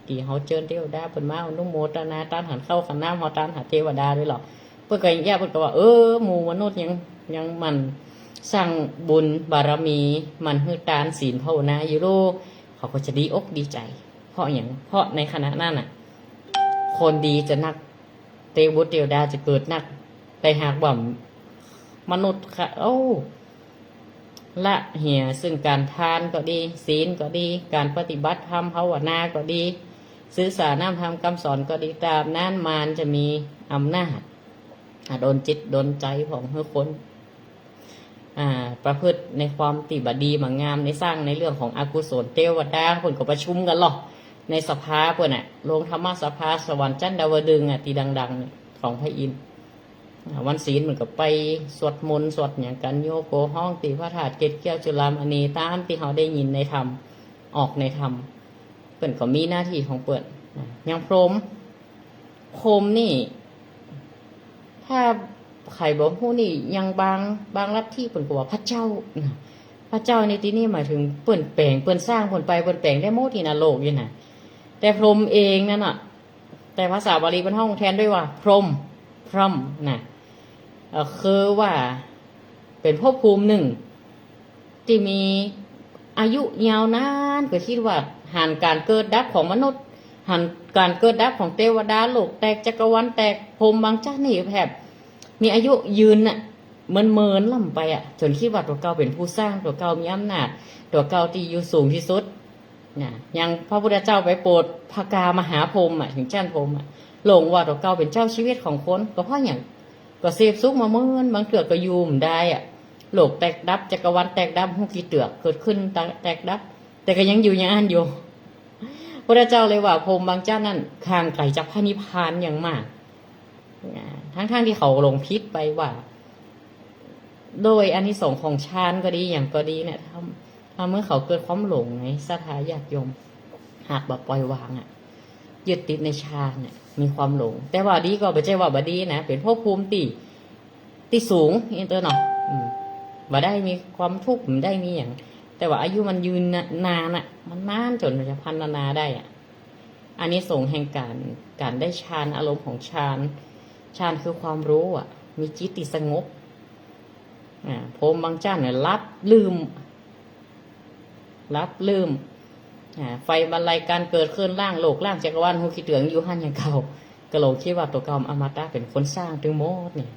ที่เฮาเจิญเทวดาเปิ่นมาอนุโมทนาต้านหันเข้าขันน้ำเฮาต้านหาเทวดาด้วยหรอเปิ่นก็แยกเปิ่นก็ว่าหมู่มนุษย์ยังมันสร้างบุญบารมีมันฮือตานศีลภาวนาอยู่ลูกเขาก็จะดีอกดีใจเพราะในขณะนั้นคนดีจะนักเทวดาจะเกิดนักแต่หากว่ามนุษย์ค่ะละเหี่ยซึ่งการทานก็ดีศีลก็ดีการปฏิบัติธรรมภาวนาก็ดีศึกษาน้ำธรรมคำสอนก็ดีตามนั้นมารจะมีอำนาจโดนจิตโดนใจของทุกคนประพฤติในความติบดีมางามในสร้างในเรื่องของอกุศลเทวดาคนก็ประชุมกันหรอในสภาเพื่อนลงธรรมสภาสวรรค์จันดาวดึงตีดังๆของพระอินทร์วันศีลเหมือนกับไปสวดมนต์สวดอย่างกันโยโกห้องตีพระธาตุเกศแก้วจุฬามณีตามที่เขาได้ยินในธรรมออกในธรรมเปิ่นก็มีหน้าที่ของเปิ่นอย่างพรหมนี่ถ้าใครบอกผู้นี่ยังบางลัทธิเปิ่นก็ว่าพระเจ้าในที่นี้หมายถึงเปิ่นแปลงเปิ่นสร้างเปิ่นไปเปิ่นแปลงได้หมดที่นะโลกนี่นะ แต่พรหมเองนั่นน่ะแต่ภาษาบาลีเป็นห้องแทนด้วยว่าพรหมพรหมนะคือว่าเป็นภพภูมิหนึ่งที่มีอายุยาวนานก็คิดว่าหันการเกิดดับของมนุษย์หันการเกิดดับของเทวดาโลกแตกจักรวาลแตกพรหมบางจ้านี่แผบมีอายุยืนน่ะเมินล่ำไปอ่ะจนคิดว่าตัวเก่าเป็นผู้สร้างตัวเก่ามีอำนาจตัวเก่าที่อยู่สูงที่สุดนะยังพระพุทธเจ้าไปโปรดพระกามหาพรหมอ่ะถึงชั้นพรหมอ่ะหลงว่าตัวเก่าเป็นเจ้าชีวิตของคนก็เพราะอย่างก็เสพสุขมาเมินบางเถื่อก็ยูมได้อ่ะโลกแตกดับจักรวาลแตกดับหุกี่เตือกเกิดขึ้นแตกดับแต่ก็ยังอยู่ยังอันอยู่พระเจ้าเลยว่าพรหมบางเจ้านั่นห่างไกลจากพระนิพพานอย่างมากทั้งที่เขาลงพิษไปว่าโดยอานิสงส์ของฌานก็ดีอย่างก็ดีเนี่ยทำเมื่อเขาเกิดความหลงไงศรัทธาญาติโยมหากแบบปล่อยวางอ่ะยึดติดในฌานเนี่ยมีความหลงแต่ว่าดีก็ไม่ใช่ว่าบดีนะเป็นภพภูมิตีสูงอินเตอร์เนาะบ่ได้มีความทุกข์มันได้มีอย่างแต่ว่าอายุมันยืนนานอ่ะมันนานจนจะพันนาได้อ่ะอันนี้ส่งแห่งการได้ฌานอารมณ์ของฌานคือความรู้อ่ะมีจิตติสงบพรหมบางเจ้าเนี่ยรับลืมไฟบรรลัยการเกิดขึ้นร่างโลกร่างจักรวาลหูคิดเตืองอยู่หันอย่างเก่าก็หลงคิดว่าตัวเก่าอมตะเป็นคนสร้างถึงโมดเนี่ย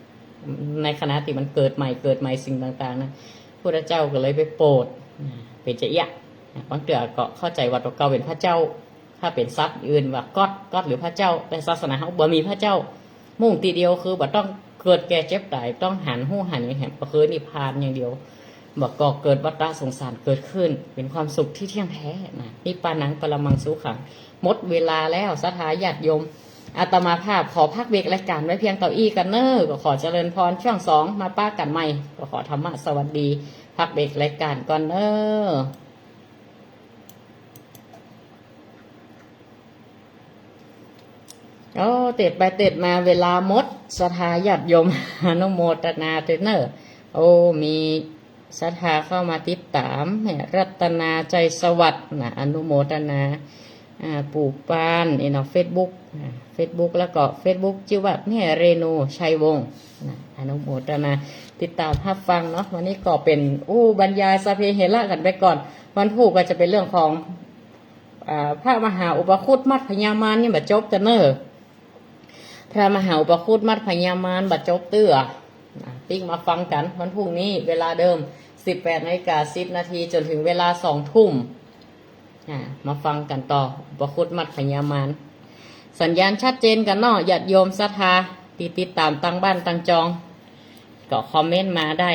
ในขณะที่มันเกิดใหม่สิ่งต่างๆนะพระเจ้าก็เลยไปโปรดเป็นเจียะบางเถื่อก็เข้าใจว่าตัวเก่าเป็นพระเจ้าถ้าเป็นทรัพย์อื่นว่าก็อดหรือพระเจ้าแต่ศาสนาเขาบ่มีพระเจ้ามุ่งตีเดียวคือบ่ต้องเกิดแก่เจ็บตายต้องหันอย่างแหมก็คือนิพพานอย่างเดียวบอกก่อเกิดวัฏสงสารเกิดขึ้นเป็นความสุขที่เที่ยงแท้นะนิพพานังปรมังสุขังหมดเวลาแล้วศรัทธาญาติโยมอาตมาภาพขอพักเบรกรายการไว้เพียงเก้าอี้กันเนอก็ขอเจริญพรช่วง2มาป้ากันใหม่ก็ขอธรรมะสวัสดีพักเบรกรายการก่อนเนอเต็ดไปเต็ดมาเวลาหมดศรัทธาญาติโยมอนุโมทนาเทเนอร์มีศรัทธาเข้ามาติดตามรัตนาใจสวัสดิ์อนุโมทนาปู่ปานเฟซบุ๊กแล้วก็เฟซบุ๊กชื่อว่าแม่เรนูชัยวงศ์อนุโมทนาติดตามรับฟังเนาะวันนี้ก็เป็นบรรยายสเพเหระกันไปก่อนวันพุธก็จะเป็นเรื่องของพระมหาอุปคุตมัดพญามารนี่บัดจบจะเนอพระมหาอุปคุตมัดพญามารบัดจบเตื้อติ้งมาฟังกันวันพรุ่งนี้เวลาเดิม18:10 นาทีจนถึงเวลา20 ทุ่มมาฟังกันต่ออุปคุตมัดพญามารสัญญาณชัดเจนกันเนาะญาติโยมศรัทธาติดตามตั้งบ้านตั้งจองก็คอมเมนต์มาได้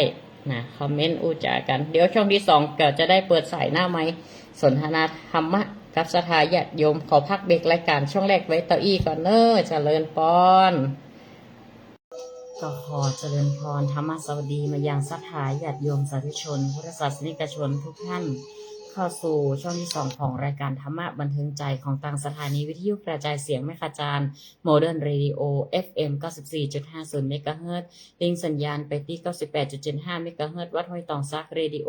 คอมเมนต์อุจากันเดี๋ยวช่วงที่2ก็จะได้เปิดสายหน้าไมค์สนทนาธรรมะกับศรัทธาญาติโยมขอพักเบรกรายการช่วงแรกไว้เต้าอี้ก่อนเนอะเจริญพรก็ขอเจริญพรธรรมสวัสดีมายังศรัทธาญาติโยมสาธุชนพุทธศาสนิกชนทุกท่านเข้าสู่ช่วงที่2ของรายการธรรมะบันเทิงใจของทางสถานีวิทยุกระจายเสียงแม่ขจารโมเดิร์นเรดิโอ FM 94.50 เมกะเฮิรตซ์ลิงสัญญาณไปที่ 98.75 เมกะเฮิรตซ์วัดห้วยตองซักเรดิโอ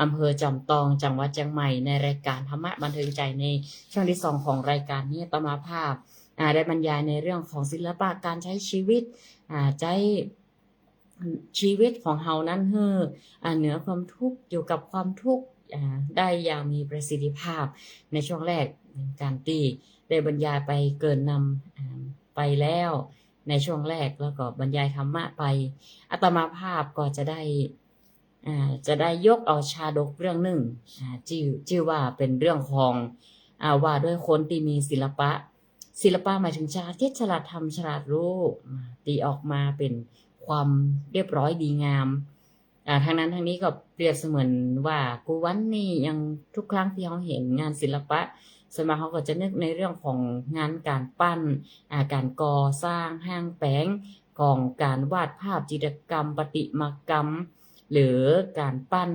อำเภอจอมตองจังหวัดเชียงใหม่ในรายการธรรมะบันเทิงใจในช่วงที่2ของรายการนี้ต่อมาภาพได้บรรยายในเรื่องของศิลปะการใช้ชีวิตใจชีวิตของเฮานั้นเหนือความทุกข์อยู่กับความทุกข์ได้อย่างมีประสิทธิภาพในช่วงแรกการได้บรรยายไปเกินนำไปแล้วในช่วงแรกแล้วก็บรรยายธรรมะไปอาตมาภาพก็จะได้ยกเอาชาดกเรื่องหนึ่งชื่อว่าเป็นเรื่องของว่าด้วยคนที่มีศิลปะหมายถึงฉลาดคิดฉลาดทำฉลาดรู้ตีออกมาเป็นความเรียบร้อยดีงามทางนั้นทางนี้ก็เปรียบเสมือนว่ากูวันนี่ยังทุกครั้งที่เขาเห็นงานศิลปะส่วนมากเขาก็จะนึกในเรื่องของงานการปั้นการก่อสร้างห้างแปงของการวาดภาพจิตรกรรมประติมากรรมหรือการปั้น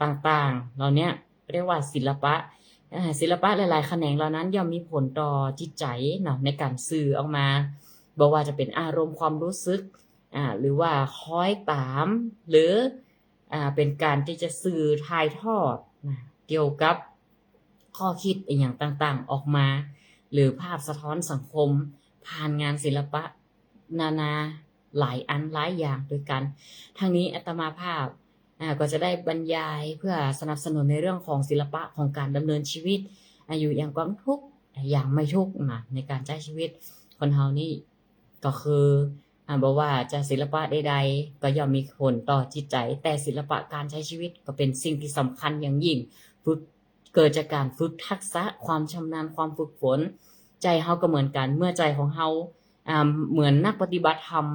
ต่างๆเหล่านี้เรียกว่าศิลปะหลายๆแขนงเหล่านั้นย่อมมีผลต่อจิตใจเนาะในการสื่อออกมาบอกว่าจะเป็นอารมณ์ความรู้สึกหรือว่าคอยตามหรือเป็นการที่จะสื่อถ่ายทอดเกี่ยวกับ ข้อคิดอย่างต่างๆออกมาหรือภาพสะท้อนสังคมผ่านงานศิลปะนาหลายอันหลายอย่างด้วยกันทั้งนี้อาตมาภาพก็จะได้บรรยายเพื่อสนับสนุนในเรื่องของศิลปะของการดำเนินชีวิตอยู่อย่างความทุกข์อย่างไม่ทุกข์นะในการใช้ชีวิตคนเฮานี่ก็คือบอกว่าจะศิลปะใดๆก็ย่อมมีผลต่อจิตใจแต่ศิลปะการใช้ชีวิตก็เป็นสิ่งที่สำคัญอย่างยิ่งฝึกเกิดจากการฝึกทักษะความชำนาญความฝึกฝนใจเฮาก็เหมือนกันเมื่อใจของเฮาเหมือนนักปฏิบัติธรรม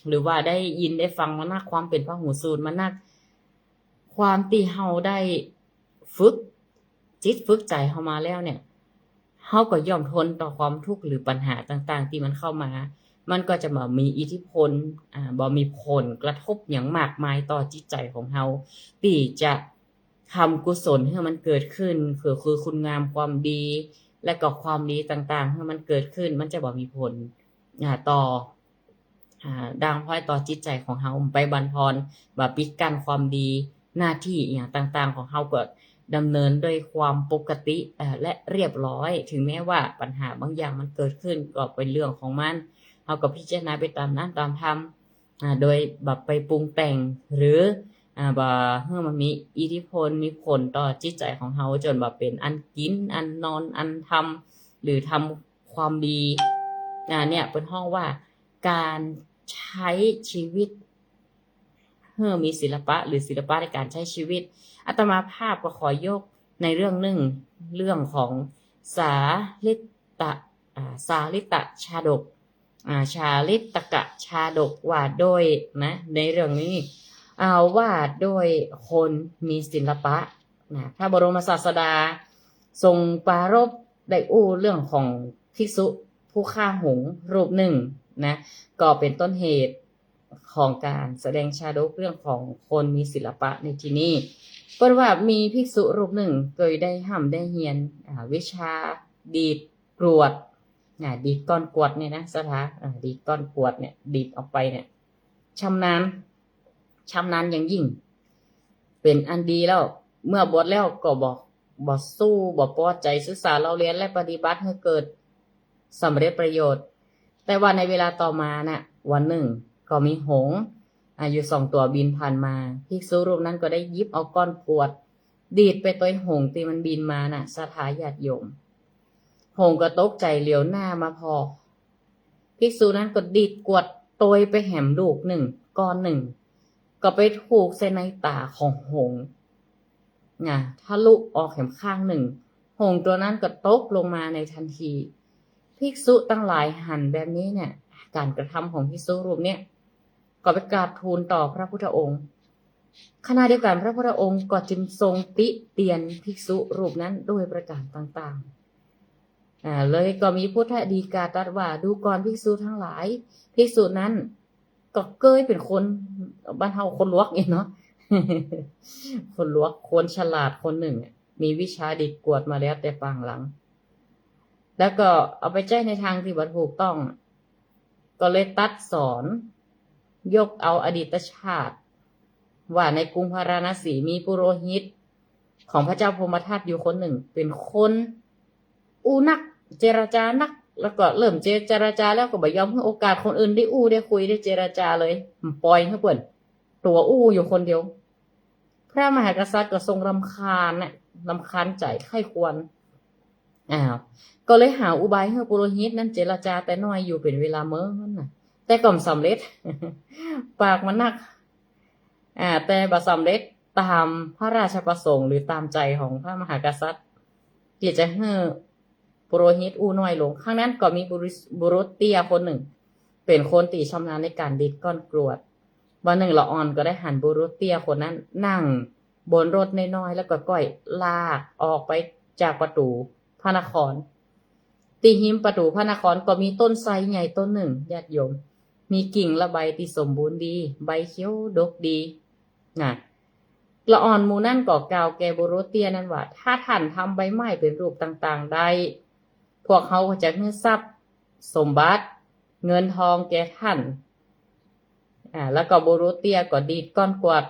หรือว่าได้ยินได้ฟังมานักความเป็นพหูสูตรมานักความที่เฮาได้ฝึกจิตฝึกใจเฮามาแล้วเนี่ยเฮาก็ย่อมทนต่อความทุกข์หรือปัญหาต่างๆที่มันเข้ามามันก็จะบ่มีอิทธิพลบ่มีผลกระทบอย่างมากมายต่อจิตใจของเฮาที่จะทำกุศลให้มันเกิดขึ้นคือคุณงามความดีและก็ความดีต่างๆให้มันเกิดขึ้นมันจะบ่มีผลต่อดังพร้อยต่อจิตใจของเฮาไปบั่นทอนบ่ปิดกั้นความดีหน้าที่อย่างต่างๆของเฮาก็ดำเนินด้วยความปกติและเรียบร้อยถึงแม้ว่าปัญหาบางอย่างมันเกิดขึ้นก็เป็นเรื่องของมันเฮาก็พิจารณาไปตามนั้นตามธรรมโดยแบบไปปรุงแต่งหรือบ่ให้มันมีอิทธิพลมีผลต่อจิตใจของเฮาจนเป็นอันกินอันนอนอันทำหรือทำความดีเนี่ยเป็นห้องว่าการใช้ชีวิตให้มีศิลปะหรือศิลปะในการใช้ชีวิตอาตมาภาพก็ขอยกในเรื่องหนึ่งเรื่องของสาลิตชาดกชาลิตกะชาดกว่าโดยนะในเรื่องนี้ว่าโดยคนมีศิลปะพระบรมศาสดาทรงปรารภได้เรื่องของภิกษุผู้ฆ่าหงส์รูปหนึ่งนะก็เป็นต้นเหตุของการแสดงชาดกเรื่องของคนมีศิลปะในที่นี้เพราะว่ามีภิกษุรูปหนึ่งเคยได้ได้เรียนวิชาดีดกรวดดีดก้อนกรวดเนี่ยนะดีดก้อนกรวดเนี่ยดีดออกไปเนี่ยชำนาญอย่างยิ่งเป็นอันดีแล้วเมื่อบวชแล้วก็บ่สู้บ่พอใจศึกษาเราเรียนและปฏิบัติให้เกิดสำเร็จประโยชน์แต่ว่าในเวลาต่อมาน่ะวันหนึ่งก็มีหงส์อยู่2ตัวบินผ่านมาภิกษุรูปนั้นก็ได้หยิบเอาก้อนกรวดดีดไปต่อยหงส์ที่มันบินมาน่ะศรัทธาญาติโยมหงส์ก็ตกใจเหลียวหน้ามาพอภิกษุนั้นก็ดีดกรวดต่อยไปแหมลูกหนึ่งก้อนหนึ่งก็ไปถูกใส่ในตาของหงส์ทะลุออกแหมข้างหนึ่งหงส์ตัวนั้นก็ตกลงมาในทันทีภิกษุตั้งหลายหันแบบนี้เนี่ยการกระทำของภิกษุรูปเนี่ยก็ไปกราบทูลต่อพระพุทธองค์ขณะเดียวกันพระพุทธองค์ก็จึงทรงติเตียนภิกษุรูปนั้นด้วยประการต่างๆเลยก็มีพุทธดีกาตรัสว่าดูก่อนภิกษุทั้งหลายภิกษุนั้นก็เกยเป็นคนบ้านเฮาคนลวกเนาะ คนลวกคนฉลาดคนหนึ่งมีวิชาดีดกวดมาแล้วแต่ปางหลังแล้วก็เอาไปใช้ในทางที่บ่ถูกต้องก็เลยตัดสอนยกเอาอดีตชาติว่าในกรุงพาราณสีมีปุโรหิตของพระเจ้าพรหมทัตอยู่คนหนึ่งเป็นคนนักเจรจานักแล้วก็เริ่มเจรจาแล้วก็บ่ยอมให้โอกาสคนอื่นได้ได้คุยได้เจรจาเลยปล่อยให้เพิ่นตัวอยู่คนเดียวพระมหากษัตริย์ก็ทรงรำคาญใจไข้ควรก็เลยหาอุบายให้ปุโรหิตนั้นเจรจาแต่น้อยอยู่เป็นเวลาเมื่อนั้นน่ะแต่ก็บ่สำเร็จ ปากมันนักแต่บ่สำเร็จตามพระราชประสงค์หรือตามใจของพระมหากษัตริย์ที่จะให้ปุโรหิตน้อยลงครั้งนั้นก็มีบุรุษเตี้ยคนหนึ่งเป็นคนที่ชำนาญในการดีดก้อนกรวดวันหนึ่งละอ่อนก็ได้หันบุรุษเตี้ยคนนั้นนั่งบนรถน้อยๆแล้วก็ก้อยลากออกไปจากประตูพระนครตีหิมประตูพระนครก็มีต้นไทรใหญ่ต้นหนึ่งญาติโยมมีกิ่งและใบที่สมบูรณ์ดีใบเขียวดกดีละอ่อนหมู่นั่นก็กล่าวแก่บุรุษเตี้ยนั้นว่าถ้าท่านทำใบไม้เป็นรูปต่างๆได้พวกเขาก็จะให้ทรัพย์สมบัติเงินทองแก่ท่านแล้วก็บุรุษเตี้ยก็ดีดก้อนกวาด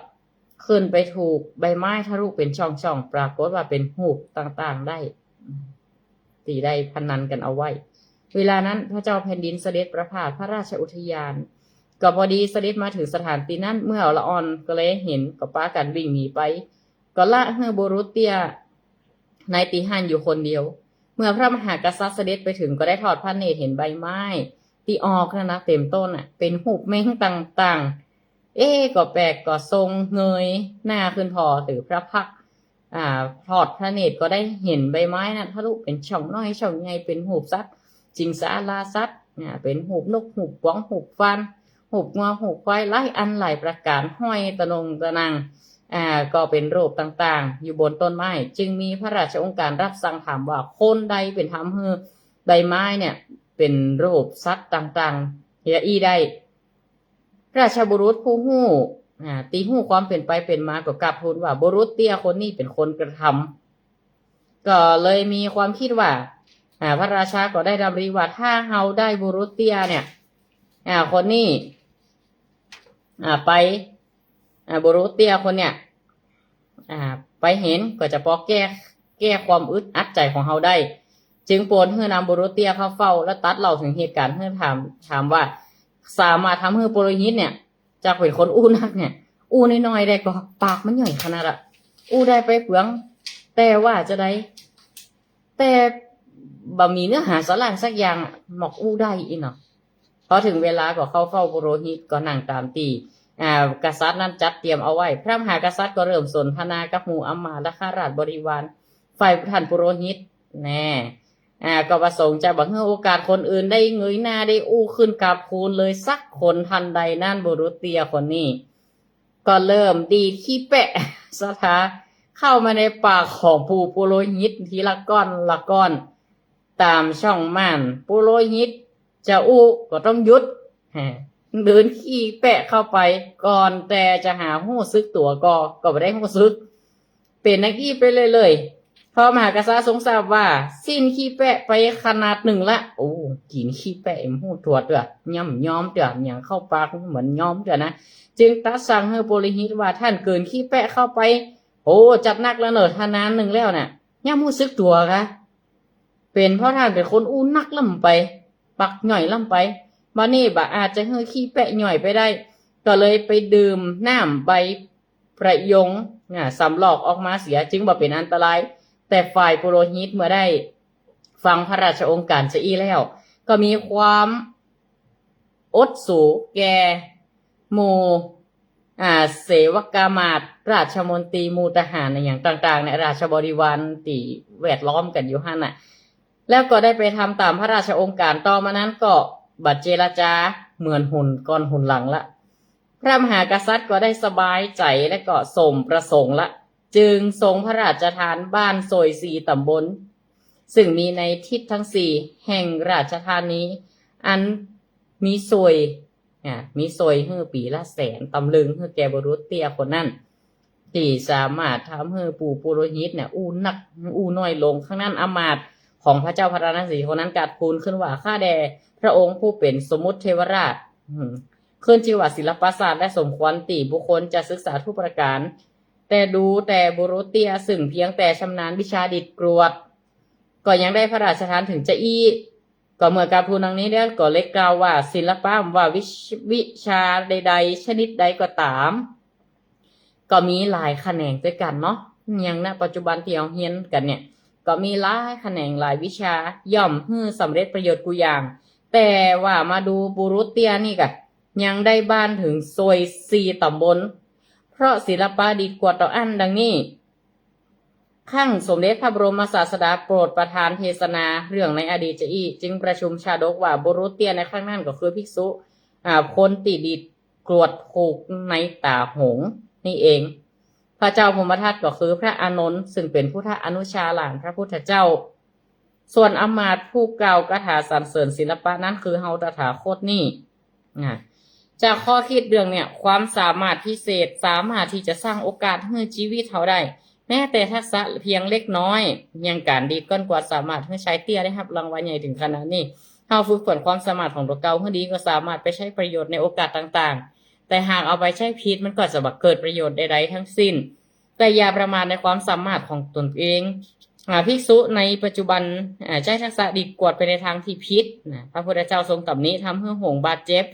ขึ้นไปถูกใบไม้ทะลุเป็นช่องๆปรากฏว่าเป็นหูบต่างๆได้ ตีได้พนันกันเอาไว้ เวลานั้นพระเจ้าแผ่นดินเสด็จประพาสพระราชอุทยานก็พอดีเสด็จมาถึงสถานที่นั้นเมื่อละอ่อนก็เลยเห็นก็ป้ากันวิ่งหนีไปก็ละเฮอบุรุษเตียในตีหันอยู่คนเดียวเมื่อพระมหากษัตริย์เสด็จไปถึงก็ได้ทอดพระเนตรเห็นใบไม้ที่ออกนะเต็มต้นเป็นหูปเม้งต่างๆก็แปลกก็ทรงเงยหน้าขึ้นพอถือพระพักทอดพระเนตรก็ได้เห็นใบไม้ทะลุเป็นช่องน้อยช่องใหญ่เป็นหูปสัตว์จิงสาราสัตว์เป็นหูปนกหูปป้องหูปฟันหูปงอหูปควายหลายอันหลายประการห้อยตะนงตะนังก็เป็นรูปต่างๆอยู่บนต้นไม้จึงมีพระราชองค์การรับสั่งถามว่าคนใดเป็นทำให้ใบไม้เป็นรูปสัตว์ต่างๆเฮียอีได้ราชบุรุษผู้หู้ตีหู้ความเป็นไปเป็นมาก็กลับทูลว่าบุรุษเตี้ยคนนี้เป็นคนกระทำก็เลยมีความคิดว่าพระราชาก็ได้ดำริว่าถ้าเฮาได้บุรุษเตี้ยคนนี้ไปบุรุษเตี้ยคนไปเห็นก็จะพอแก้ความอึดอัดใจของเฮาได้จึงโปรดให้นำบุรุษเตี้ยเข้าเฝ้าและตัดเล่าถึงเหตุการณ์ให้ถามว่าสามารถทำให้ปุโรหิตจากเป็นคนอู้นักอู้น้อยๆได้ก็ปากมันใหญ่ขนาดอู้ได้ไปเปลืองแต่ว่าจะได้แต่บ่มีเนื้อหาสาระสักอย่างหมอกอู้ได้อีเนาะพอถึงเวลาก็เข้าเฝ้าปุโรหิตก็นั่งตามตีกษัตริย์นั้นจัดเตรียมเอาไว้พระมหากษัตริย์ก็เริ่มสนทนากับหมู่อำมาตย์และข้าราชบริวารฝ่ายท่านปุโรหิตก็ประสงค์จะบอกให้โอกาสคนอื่นได้เงยหน้าได้อู้ขึ้นกับคูณเลยสักคนทันใดนั่นบุรุษเตียคนนี้ก็เริ่มดีขี้แปะสถาเข้ามาในปากของผู้ปุโรหิตทีละก้อนละก้อนตามช่องม่านปุโรหิตจะอู้ก็ต้องหยุดเดินขี้แปะเข้าไปก่อนแต่จะหาหู้ซึกตัวก็ไม่ได้หู้ซึกเป็นนักขี้ไปเลยพอมหากษัตริย์ทรงทราบว่าสิ้นขี้แปะไปขนาดหนึ่งละโอ้กินขี้แปะหู้ตรวจย่ำย้อมอย่างเข้าปากเหมือนย้อมนะจึงตัดสั่งให้ปุโรหิตว่าท่านเกินขี้แปะเข้าไปโอ้จัดนักแล้วเนอะทานานหนึ่งแล้วย่ำหู้ซึกตัวคะเป็นเพราะท่านเป็นคนอู้นักล่ำไปปักหน่อยล่ำไปมานี่อาจจะเฮ้ขี้แปะหน่อยไปได้ก็เลยไปดื่มน้ำใบประยงสำลอกออกมาเสียจึงบ่เป็นอันตรายแต่ฝ่ายปุโรหิตเมื่อได้ฟังพระราชองค์การเสียแล้วก็มีความอดสูแก่หมู่เสวกามาตย์ราชมนตรีหมู่ทหารอย่างต่างๆในราชบริวารที่แวดล้อมกันอยู่หั่นแล้วก็ได้ไปทำตามพระราชองค์การต่อมานั้นก็บัดเจรจาเหมือนหุ่นก้อนหุ่นหลังละพระมหากษัตริย์ก็ได้สบายใจและก็สมประสงค์ละจึงทรงพระราชทานบ้านโซย4 ตำบลซึ่งมีในทิศทั้ง4แห่งราชธานีอันมีโซยให้ปีละ100,000 ตำลึงให้แก่บุรุษเตี้ยคนนั้นที่สามารถทำให้ปู่ปุโรหิตอู้นักอู้น้อยลงข้างนั้นอำมาตย์ของพระเจ้าพระนศีคนนั้นกราบทูลขึ้นว่าข้าแด่พระองค์ผู้เป็นสมมุติเทวราชขึ้นชื่อว่าศิลปศาสตร์และสมควรติบุคคลจะศึกษาทุกประการแต่บุรุษเตี้ยซึ่งเพียงแต่ชำนาญวิชาดิดกรวดก็ยังได้พระราชทานถึงจะอี้ก็เมื่อกราบทูลดังนี้แล้วก็เล็กกล่าวว่าศิลปะว่าวิชาใดๆชนิดใดก็ตามก็มีหลายแขนงด้วยกันเนาะอย่างณปัจจุบันที่เราเรียนกันก็มีหลายแขนงหลายวิชาย่อมให้สำเร็จประโยชน์กูอย่างแต่ว่ามาดูบุรุษเตี้ยนี่ก็ยังได้บ้านถึงโซย4 ตำบลเพราะศิลปะดีกว่าต่ออันดังนี้ข้างสมเด็จพระบรมศาสดาโปรดประทานเทศนาเรื่องในอดีตจะอีจึงประชุมชาดกว่าบุรุษเตี้ยในครั้งนั้นก็คือภิกษุคนติดีกรวดผูกในตาหงนี่เองพระเจ้าพมทัตก็คือพระอานนท์ซึ่งเป็นพุทธอนุชาหลานพระพุทธเจ้าส่วนอมาตย์ผู้กล่าวคาถาสรรเสริญศิลปะนั้นคือเฮาตถาคตนี่จากข้อคิดเรื่องความสามารถพิเศษสามารถที่จะสร้างโอกาสให้ชีวิตเขาได้แม้แต่ทักษะเพียงเล็กน้อยยังการดีก้อนกว่าสามารถให้ใช้เตี้ยได้รับรางวัลใหญ่ถึงขนาดนี้เฮาฝึกฝนความสามารถของตัวเก่าให้ดีก็สามารถไปใช้ประโยชน์ในโอกาสต่างๆแต่หากเอาไปใช้ผิดมันก็จะเกิดประโยชน์ใดๆทั้งสิ้นแต่อย่าประมาทในความสามารถของตนเอง ภิกษุในปัจจุบันใจทักษะดีกวดไปในทางที่ผิดนะพระพุทธเจ้าทรงตำหนิทำให้หงส์บาดเจ็บ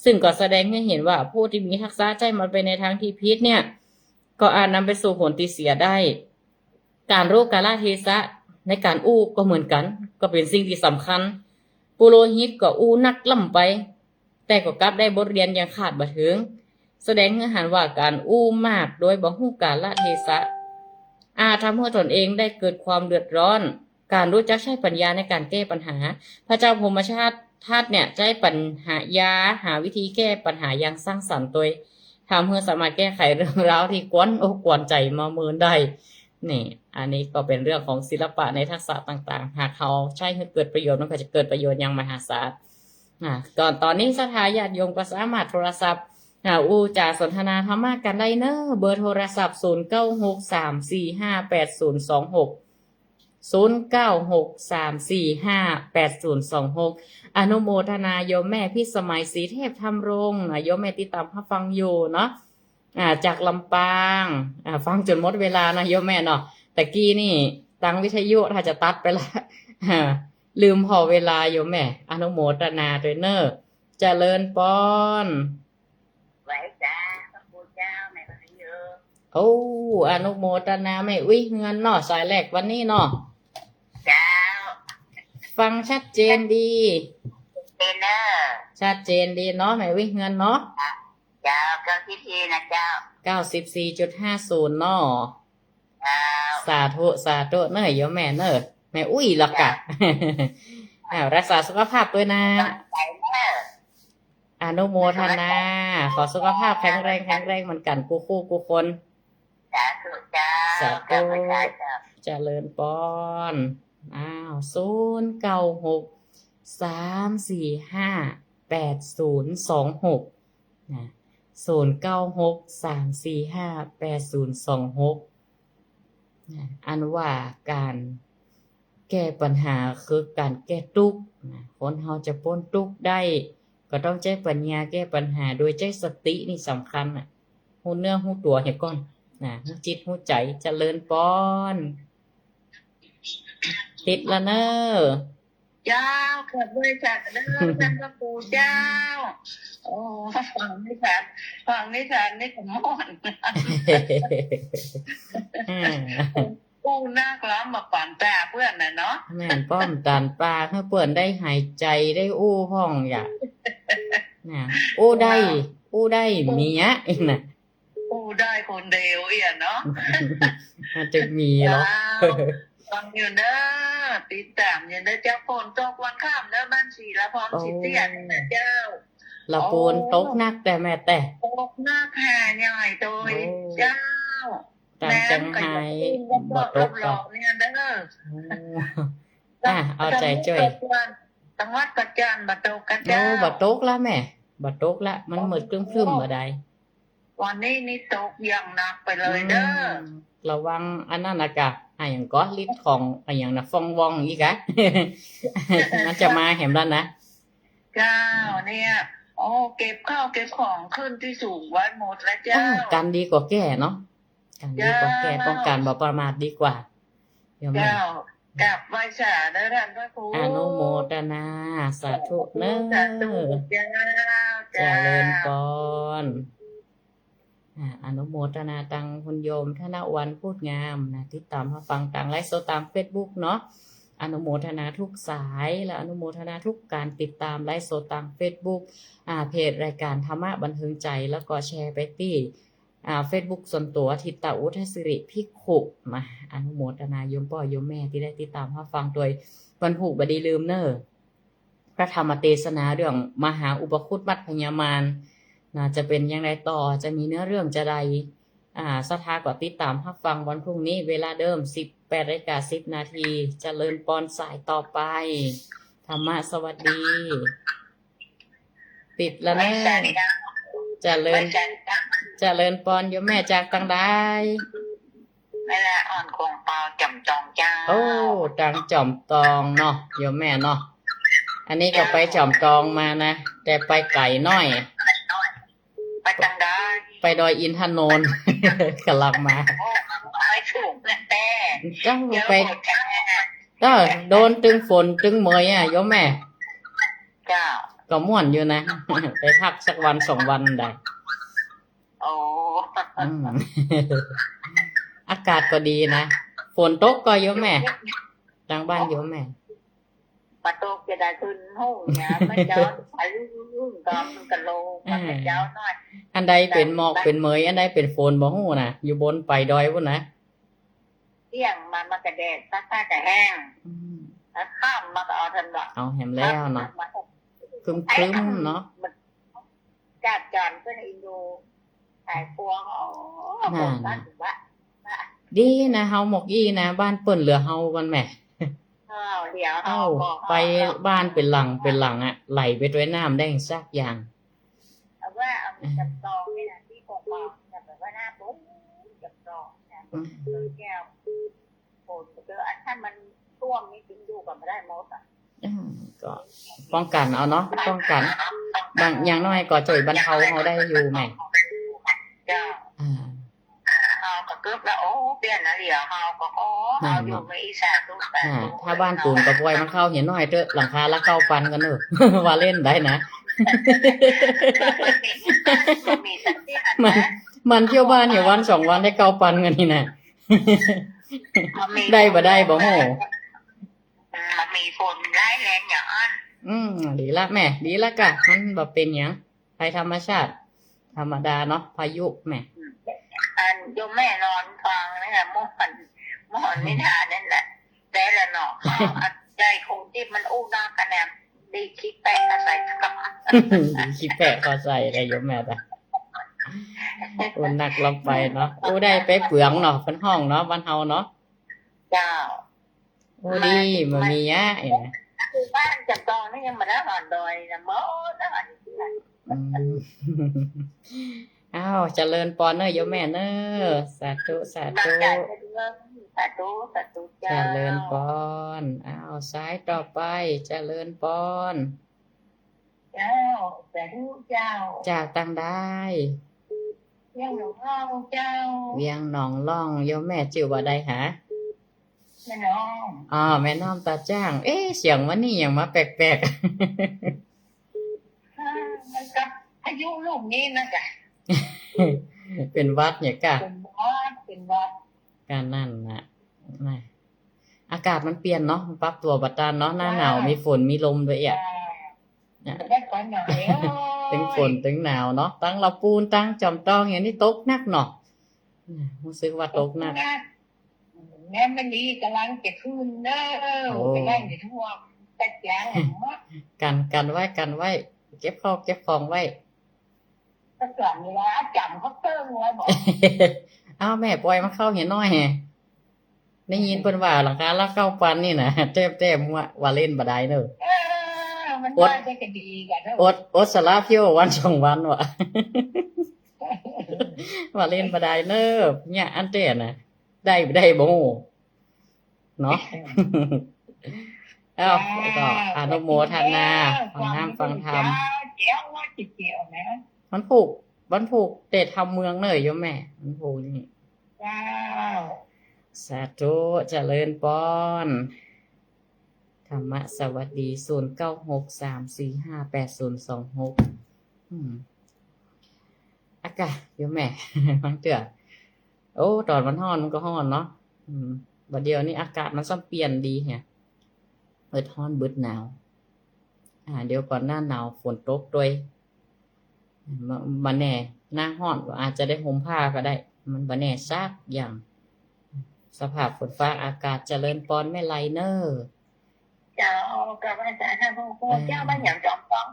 ซึ่งก็แสดงให้เห็นว่าผู้ที่มีทักษะใจมันไปในทางที่ผิดเนี่ยก็อาจนำไปสู่ผลที่เสียได้การรู้กาลเทศะในการอู้ก็เหมือนกันก็เป็นสิ่งที่สำคัญปุโรหิตก็อู้นักล่ำไปแต่ก็กลับได้บทเรียนอย่างขาดบ่ถึงแสดงให้เห็นว่าการอู้มากโดยบ่ฮู้กาลเทศะอาจทำให้ตนเองได้เกิดความเดือดร้อนการรู้จักใช้ปัญญาในการแก้ปัญหาพระเจ้าพรหมชาติธาตุเนี่ยใช้ปัญหาวิธีแก้ปัญหาอย่างสร้างสรรค์โดยทำให้สามารถแก้ไขเรื่องราวที่กวนอกกวนใจมาเมินได้นี่อันนี้ก็เป็นเรื่องของศิลปะในทักษะต่างๆหากเขาใช้ให้เกิดประโยชน์มันก็จะเกิดประโยชน์อย่างมหาศาลก่อนตอนนี้สถาญาติโยมก็สามารถโทรศัพท์จะสนทนาธรรมะกันได้เนอะเบอร์โทรศัพท์0963458026 0963458026อนุโมทนาโยมแม่พี่สมัยศรีเทพธรรมรงค์โยมแม่ติดตามฟังอยู่เนาะจากลำปางฟังจนหมดเวลานะโยมแม่เนาะแต่กี้นี่ตั้งวิทยุถ้าจะตัดไปละลืมพอเวลาโยมแม่อนุโมทนาด้วยเนอะเจริญปอนไหวจ้าพระคุณเจ้าแม่พระเยอะโอ้อนุโมทนาแม่วิเงินเนาะสายแรกวันนี้เนาะเจ้าฟังชัดเจนดีเป็นเนอะชัดเจนดีเนาะแม่วิเงินเนาะเจ้าเก้าสิบทีนะเจ้า94.50เนาะสาธุสาธุเนอะโยมแม่เนอะแม่อุ้ยหรอกกะรักษาสุขภาพด้วยนะอนุโมทนาขอสุขภาพแข็งแรงเหมือนกันกูคู่กูคนสาธุเจ้าสาธุเจริญปอน096-345-8026นะ096-345-8026นะอันว่าการแก้ปัญหาคือการแก้ทุกข์นะคนเราจะพ้นทุกข์ได้ก็ต้องใช้ปัญญาแก้ปัญหาโดยใช้สตินี่สำคัญน่ะหูเนื้อหูตัวเห็นก่อนนะหูจิตหูใจเจริญปอนติดละเนอเจ้าเกิดด้วยจัดเด้อท่านพระครูเจ้าโอ้ฟังนิทานนี่ผมม่อนกูน่ากล้ามาปั่นตาเพื่อนน่ะเนาะแม่นป้อมตานปลาให้เพื่อนได้หายใจได้อู้ห้องอย่าน่ะอู้ได้เมียอีกน่ะอู้ได้คนเดียวอีกเนาะมันจะมีหรอฟังอยู่เด้อติดตามอยู่เด้อเจ้าฝนตกวันข้ามเด้อบ้านสีละพร้อมสิเตี้ยนะเจ้าละปูนตกนักแต่แม่แต่ตกนักแห่ใหญ่โดยเจ้าตามจังไห้บ่ตกหลอกเนี่ยเด้อเอาใจช่วยจังหวัดกระจานบ่ตกกระเจ้าบ่ตกละแม่บ่ตกละมันมืดครึ้มๆบ่ได้วันนี้นี่ตกอย่างหนักไปเลยเด้อระวังอันนั้นน่ะกะอย่างก็ฤทธิ์ของอย่างน่ะฟองวองอีกะมันจะมาแหมแล้วนะเจ้าเนี่ยโอ้เก็บข้าวเก็บของขึ้นที่สูงไว้หมดแล้วเจ้ากันดีกว่าแก่เนาะกันดีกว่าแก่ป้องกันบ่ประมาทดีกว่าเจ้ากราบไหว้สาธุท่านพระครูอนุโมทนาสาธุเนอะสาธุเจ้าเจริญพรอนุโมทนาตังคุณโยมธนวันพูดงามนะที่ตามมาฟังตังไลฟ์สดตาม Facebook เนาะอนุโมทนาทุกสายและอนุโมทนาทุกการติดตามไลฟ์สดตาม Facebook เพจรายการธรรมะบันเทิงใจแล้วก็แชร์ไปที่Facebook ส่วนตัวทิตาอุทัยสิริภิกขุมาอนุโมทนาโยมพ่อโยมแม่ที่ได้ติดตามมาฟังโดยวันผูกบดีลืมเนอพระธรรมเทศนาเรื่องมหาอุปคุตมัทพญามารจะเป็นอย่างไรต่อจะมีเนื้อเรื่องจะใดสถาก็ติดตามรับฟังวันพรุ่งนี้เวลาเดิม 18:10 นาทีเจริญปอนสายต่อไปธรรมะสวัสดีปิดแล้วนะเจริญปอนโยมแม่จากตังได้เวลาอ่อนคงเปาจำจองเจ้าโอ้ตังจอมตองเนาะโยมแม่เนาะอันนี้ก็ไปจอมตองมานะแต่ไปไก่น้อยไปจังได้ไปดอยอินทนนท์กลับมาไอ้ สูงนั่นแต่ เจ้า เดี๋ยว ไป โบจ้า ก็โดนตึงฝนตึงเมยโยมแม่ เจ้า ก็ม่วนอยู่นะ ไปพักสักวันสองวันได้ โอ้ อืม อากาศก็ดีนะฝนตกก็โยมแม่ทางบ้านโยมแม่ ปะโตกจะได้ขึ้นหูเนี่ยมันเจ้าไปรุ่งตอนมันกะโลมันเจ้าน้อย อันใดเป็นหมอกเป็นเมยอันใดเป็นฝนบ่ฮู้นะอยู่บนไปดอยพุ่นนะ เที่ยงมันกระแดดซักผ้ากระแห้ง อืม แล้วข้ามมาก็เอาทันดอก เอาแหมแล้วเนาะครึ้มๆเนาะ จัดจานก็ในอินโดถ่ายพวงผมก็ถือว่า ดีนะเฮาหมกอี้นะบ้านเปิ้นเหลือเฮากันแหม่ เดี๋ยว เอ้าไปบ้านเป็นหลังเป็นหลังอะไหลไปด้วยน้ำได้สักอย่าง เอาว่าเอาจับตองนี่นะที่ผมบอกแบบว่าหน้าปุ๊บจับตองนะเลยแก้วโผล่เจออันถ้ามันท่วมนี่จริงอยู่กับไม่ได้หมดอ่ะ ก็ป้องกันเอาเนาะป้องกันบางอย่างน้อยก็ช่วยบรรเทาเฮาได้อยู่แหม่ จ้า อ่า เอาก็เกือบแล้วโอ้เปลี่ยนนะเดี๋ยวเอาก็เอาอยู่ในอีสานทุกแบบ ถ้าบ้านปูนก็ปล่อยมันเข้าเห็นน้อยเด้อหลังคาละเก้าปันกันเด้อ ว่าเล่นได้นะ มีสักที่อัน มัน นะ มันเที่ยวบ้านอยู่วันสองวันได้เก้าปันกันนี่นะ ได้บ่ได้บ่โห มันมีฝนร้ายแรงอย่างนั้น ดีละแม่ ดีละกะมันบ่เป็นหยังภัยธรรมชาติ ธรรมดาเนาะพายุแม่ อันโยมแม่นอนฟังนี่แหละมอนนิทานนั่นแหละแต่ละเนาะใจคงที่มันอู้นาคะแนนดีคิดแป้งใส่กับ คิดแปะเขาใส่อะไรโยมแม่จ้ะคนนักลำไปเนาะโอ้ได้ไปเปลืองเนาะเป็นห้องเนาะบ้านเฮาเนาะ เจ้า โอ้ดีมันมียะไอ้นะ คือบ้านจับตองนี่ยังมาได้หอนดอยนะมอได้หอนที่ไหน อืม อ้าวเจริญปอนเนอะโยมแม่เนอะสาธุสา บาง ธุ ใจเป็นเรื่องสาธุ เจ เจ้า ริญปอนอ้าวสายต่อไปเจริญปอน เจ้าแต่ดูเจ้า จากต่างได้ ยังหลวงพ่อเจ้า เวียงหนองล่องโยมแม่จิ๋วบ่ได้หา แม่น้อง แม่น้อมตาจ้าง เอ๊ะเสียงวันนี้อย่างมาแปลก มันกับอายุลูกนี้นะจ๊ะ ๆ เป็นวัดเนี่ยกะ เป็นวัด การนั่นนะนะอากาศมันเปลี่ยนเนาะมันปรับตัวบัดตานเนาะหน้าหนาวมีฝนมีลมด้วยอ่ะ ได้ก่อนหน่อย ตึงฝนตึงหนาวเนาะตั้งเราปูนตั้งจอมตองอย่างนี้ตกหนักเนาะรู้สึกว่าตกหนัก แม่มันนี้กำลังจะขึ้นเด้อไปได้ในทั่วแต่แจ้งมาก กันไว้กันไว้ เก็บข้าวเก็บของไว้ ก็ก่อนเวลาจำเขาเติมไว้บอก อ้าวแม่ปล่อยมันเข้าเห็นน้อยแฮะได้ยินเพิ่นว่าหลังคาละเข้าปันนี่นะแต้มว่าเล่นบ่ได้เด้อ มันได้ได้ก็ดีกัน อดสลาเพียววันสองวันว่ะ ว่าเล่นบ่ได้เด้อเนี่ยอันเต้น่ะได้บ่ฮู้เนาะ เอ้าก็อนุโมทนาฟังน้ำฟังธรรม เจียวว่าจิเจียวนะ มันผูกเตะทำเมืองเนยโยมแม่มันผูกนี่ เจ้า สาธุเจริญปอนธรรมะสวัสดี0963458026อากาศโยมแม่ มันเตือโอ้ตอนมันฮ้อนมันก็ฮ้อนเนาะบัดเดียวนี้อากาศมันซ้ำเปลี่ยนดีเนี่ยเบิดฮ้อนเบิดหนาวเดี๋ยวก่อนหน้าหนาวฝนตกด้วยมันแน่หน้าฮ้อนก็อาจจะได้ห่มผ้าก็ได้ มันบ่แน่ซักอย่าง สภาพฝนฟ้าอากาศเจริญปอนไม่ไรเนอร์ เจ้ากับอาจารย์ท่านผู้เจ้าบ้านอย่างจอมต้อง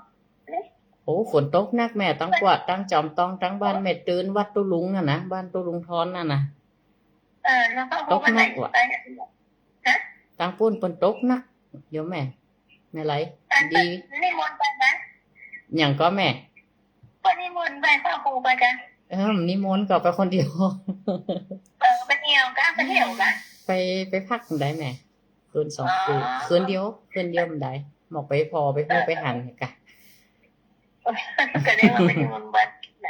โอ้ฝนตกหนักแม่ตั้งกวาดตั้งจอมต้องตั้งบ้านแม่ตื่นวัดตุลุงน่ะนะบ้านตุลุงทอนน่ะนะ แล้วก็พวกมันไหนไป ตั้งปุ้นฝนตกหนักเดี๋ยวแม่ไม่ไรดี นิมนต์ไปนะ อย่างก็แม่ ก็นิมนต์ไปพ่อครูไปกัน นิมนต์ก็ไปคนเดียว ไปเที่ยวกันไปเที่ยวกัน ไปพักได้แม่คืนคืนเดียวมันได้หมอกไปพอไปพูดไปหันกะ ก็ได้มาไปนิมนต์วัดไหน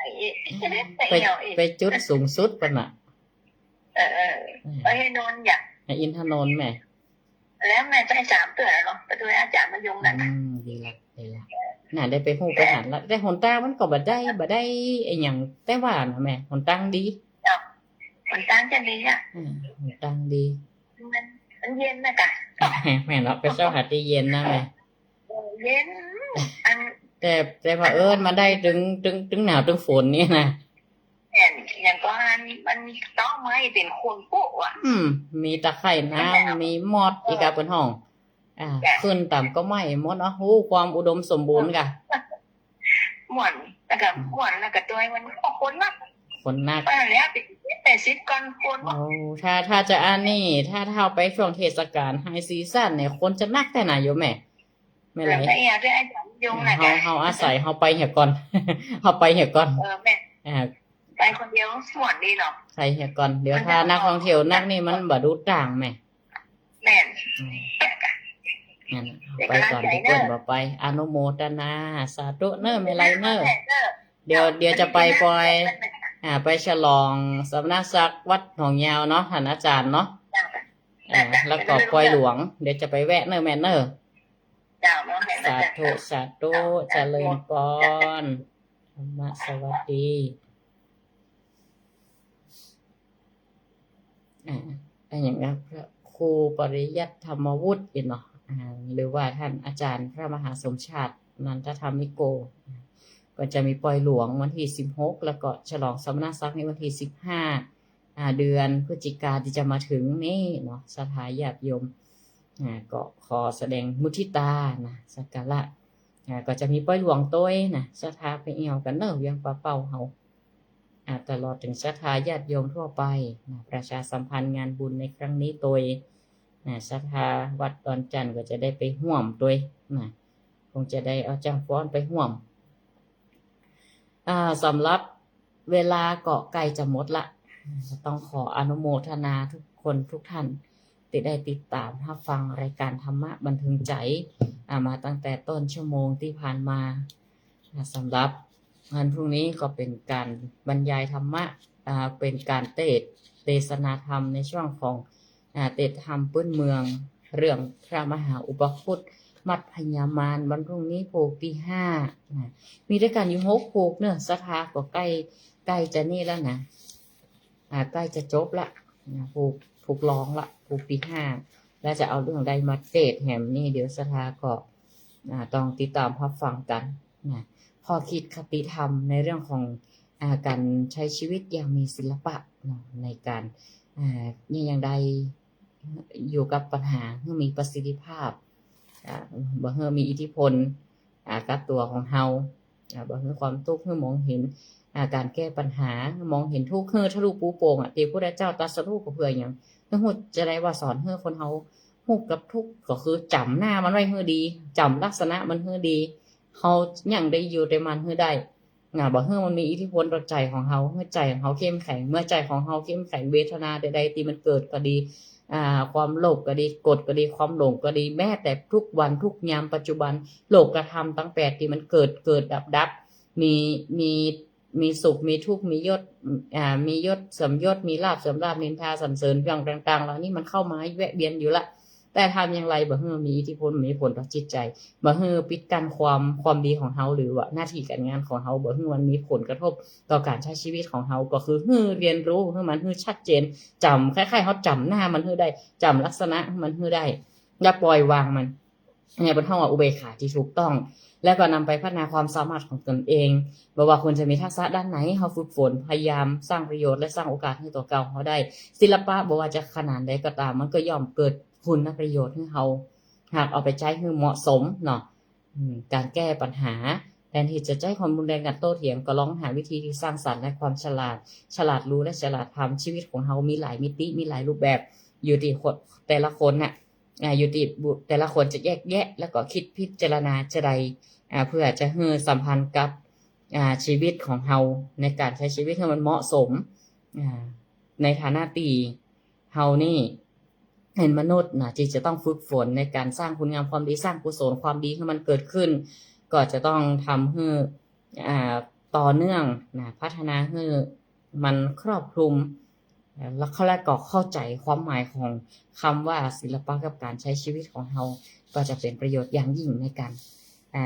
ไปจุดสูงสุดปะน่ะ ไปให้นอนอย่าง ในอินทนนท์แม่ แล้วแม่ใจ3 เดือนแล้วเนาะไปด้วยอาจารย์มายงนั่น ดีละน่ะได้ไปฮู้ไปหันละแต่หนทางมันก็บ่ได้ไอ้หยังแต่ว่านะแม่หนทางดี คนตั้งจะดีอ่ะ หนทางดี มันเย็นนะกะ แม่เนาะไปเช้าหาที่เย็นนะแม่ เย็นอัน แต่ว่ามันได้ถึงหนาวถึงฝนนี่นะ อย่างก็มันต้องไม้เป็นคนปุ๊อ่ะ มีตะไคร่น้ำมีมอดอีกอะเปิ้นห้องขึ้นต่ำก็ไม่มดความอุดมสมบูรณ์กะ หม่วนแล้วก็หม่วนแล้วก็ตัวมันคนนัก คนนัก ไปแล้ว80 ก่อนคนบ่ ถ้าจะนี่ถ้าเอาไปช่วงเทศกาลไฮซีซั่นเนี่ยคนจะนักแต่ไหนอยู่แม่ไม่ไร แล้วเนี่ยด้วยอาจารย์ยงน่ะกะ เฮาอาศัยเฮาไปเหี่ยก่อน เฮาไปเหี่ยก่อน แม่ไปคนเดียวหม่วนดีเนาะ ไปเหี่ยก่อนเดี๋ยวถ้านักท่องเที่ยวนักนี่มันบ่ดูต่างแม่ แม่น นั่นไปก่อนทุกคนบ่ไปอนุโมทนาสาธุเน้อไม่ไรเน้อเดี๋ยวจะไปปล่อยไปฉลองสำนักศักดิ์วัดหนองยาวเนาะท่านอาจารย์เนาะแล้วก็ปล่อยหลวงเดี๋ยวจะไปแวะเน้อแม่เน้อสาธุสาธุเจริญพรธรรมะสวัสดีอย่างนี้พระครูปริยัติธรรมวุฒิเนาะหรือว่าท่านอาจารย์พระมหาสมชาตินันทธรรมิโกก็จะมีปล่อยหลวงวันที่16แล้วก็ฉลองสมณศักดิ์ในวันที่15เดือนพฤศจิกายนที่จะมาถึงนี่เนาะสถาญาติโยมก็ขอแสดงมุทิตานะสักการะก็จะมีปล่อยหลวงต้วยนะศรัทธาไปเอี่ยวกันเนอะเวียงปะเป่าเฮาตลอดถึงศรัทธาญาติโยมทั่วไปนะประชาสัมพันธ์งานบุญในครั้งนี้โดยศรัทธาวัดดอนจันทร์ก็จะได้ไปห่วมโดยนะคงจะได้เอาจังฟ้อนไปห่วมสำหรับเวลาเกาะไก่จะหมดละต้องขออนุโมทนาทุกคนทุกท่านที่ได้ติดตามรับฟังรายการธรรมะบันเทิงใจมาตั้งแต่ต้นชั่วโมงที่ผ่านมาสำหรับวันพรุ่งนี้ก็เป็นการบรรยายธรรมะเป็นการเทศนาธรรมในช่วงของเทศธรรมพื้นเมืองเรื่องพระมหาอุปคุตมัดพญามารวันพรุ่งนี้โภคที่5มีด้วยกันอยู่6โภคเนอะศรัทธาก็ใกล้จะนี่แล้วนะใกล้จะจบละผูกร้องละผูกที่5แล้วจะเอาเรื่องใดมาเทศแหมนี่เดี๋ยวศรัทธาก็ต้องติดตามรับฟังกันนะพอคิดคติธรรมในเรื่องของการใช้ชีวิตอย่างมีศิลปะในการนี่อย่างใดอยู่กับปัญหาเพื่อมีประสิทธิภาพบ่เพื่อมีอิทธิพลกับตัวของเฮาบ่เพื่อความทุกข์เพื่อมองเห็นการแก้ปัญหามองเห็นทุกข์เพื่อทะลุปูโป่งที่พระพุทธเจ้าตรัสรู้ก็เพื่ออย่างเพื่อจะได้ว่าสอนเพื่อคนเฮาฮู้กับทุกข์ก็คือจำหน้ามันไว้เพื่อดีจำลักษณะมันเพื่อดีเฮายังได้อยู่ในมันเพื่อได้บ่เพื่อมันมีอิทธิพลต่อใจของเฮาเมื่อใจของเฮาเข้มแข็งเมื่อใจของเฮาเข้มแข็งเวทนาใดๆที่มันเกิดก็ดีความโลภก็ดีกดก็ดีความหลงก็ดีแม้แต่ทุกวันทุกยามปัจจุบันโลกธรรมทั้ง8ที่มันเกิดดับมีสุขมีทุกข์มียศมียศเสริมยศมีลาภเสริมลาภนินทาสรรเสริญอย่างต่างๆเหล่านี้มันเข้ามาแวะเวียนอยู่ละแต่ทำอย่างไรบ่ฮื้อมีอิทธิพลมีผลต่อจิตใจบ่ฮื้อปิดกั้นความดีของเฮาหรือว่าหน้าที่การงานของเฮาบ่ฮื้อมันมีผลกระทบต่อการใช้ชีวิตของเฮาก็คือฮื้อเรียนรู้ฮื้อมันฮื้อชัดเจนจำคล้ายๆเฮาจำหน้ามันฮื้อได้จำลักษณะมันฮื้อได้อย่าปล่อยวางมันเนี่ยเป็นห้องอุเบกขาที่ถูกต้องแล้วก็นำไปพัฒนาความสามารถของตนเองบ่ว่าคุณจะมีทักษะด้านไหนเฮาฝึกฝนพยายามสร้างประโยชน์และสร้างโอกาสให้ตัวเก่าเฮาได้ศิลปะบ่ว่าจะขนาดใดก็ตามมันก็ย่อมเกิดคุณประโยชน์ให้เฮาหากเอาไปใช้ให้เหมาะสมเนาะการแก้ปัญหาแทนที่จะใช้ความรุนแรงกันโต้เถียงก็ลองหาวิธีที่สร้างสรรค์และความฉลาดรู้และฉลาดทำชีวิตของเฮามีหลายมิติมีหลายรูปแบบอยู่ที่แต่ละคนน่ะอยู่ที่แต่ละคนจะแยกแยะแล้วก็คิดพิจารณาจะใดเพื่อจะให้สัมพันธ์กับชีวิตของเฮาในการใช้ชีวิตให้มันเหมาะสมในฐานะที่เฮานี่เห็นมนุษย์ที่จะต้องฝึกฝนในการสร้างคุณงามความดีสร้างกุศลความดีให้มันเกิดขึ้นก็จะต้องทำให้ต่อเนื่องพัฒนาให้มันครอบคลุม แล้วเขาแรกก็เข้าใจความหมายของคำว่าศิลปะกับการใช้ชีวิตของเราก็จะเป็นประโยชน์อย่างยิ่งในการ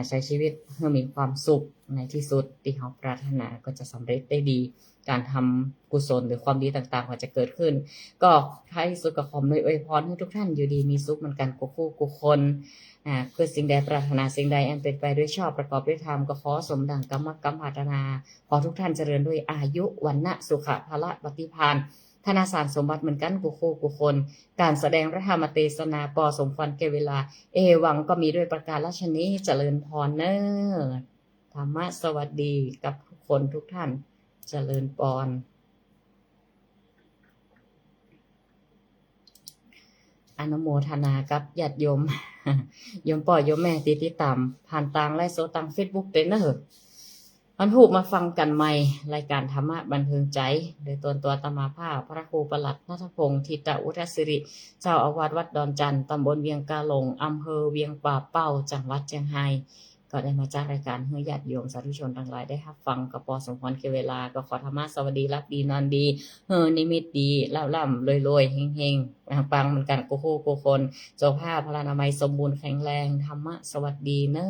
ใช้ชีวิตให้มีความสุขในที่สุดที่เราปรารถนาก็จะสำเร็จได้ดี การทำกุศลหรือความดีต่างๆก็จะเกิดขึ้น ก็ท้ายที่สุดก็ขออวยพรให้ทุกท่านอยู่ดีมีสุขเหมือนกันกูคู่กูคนเพื่อสิ่งใดปรารถนาสิ่งใดอันเป็นไปด้วยชอบประกอบด้วยธรรมก็ขอสมดังกรรมปรารถนาขอทุกท่านเจริญด้วยอายุวันนะสุขภละปฏิภาณธนาสารสมบัติเหมือนกันกูคู่กูคนการแสดงพระธรรมเทศนาปอสมควรแก่เวลาเอวังก็มีด้วยประการราชนี้เจริญพรเนอธรรมะสวัสดีกับทุกคนทุกท่านเจริญพรอนุโมทนากับญาติโยม โยมป่อโยมแม่ติดตามผ่านทางไลฟ์สดทาง Facebook เด้อเนอะวันพุธมาฟังกันใหม่รายการธรรมะบันเทิงใจโดยตัวอาตมาภาพพระครูประหลัดณัฐพงศ์ทิตอุทศิริเจ้าอาวาสวัดดอนจันทร์ตำบลเวียงกาหลงอำเภอเวียงป่าเป้าจังหวัดเชียงรายก็ได้มาจากรายการให้ญาติโยมสาธุชนทั้งหลายได้รับฟังกับปอสมควรแก่เวลาก็ขอธรรมะสวัสดีรับดีนอนดีนิมิตดีล่ำรวยเฮงๆปังเหมือนกันกูคนเจ้าภาพพลานามัยสมบูรณ์แข็งแรงธรรมะสวัสดีเนอ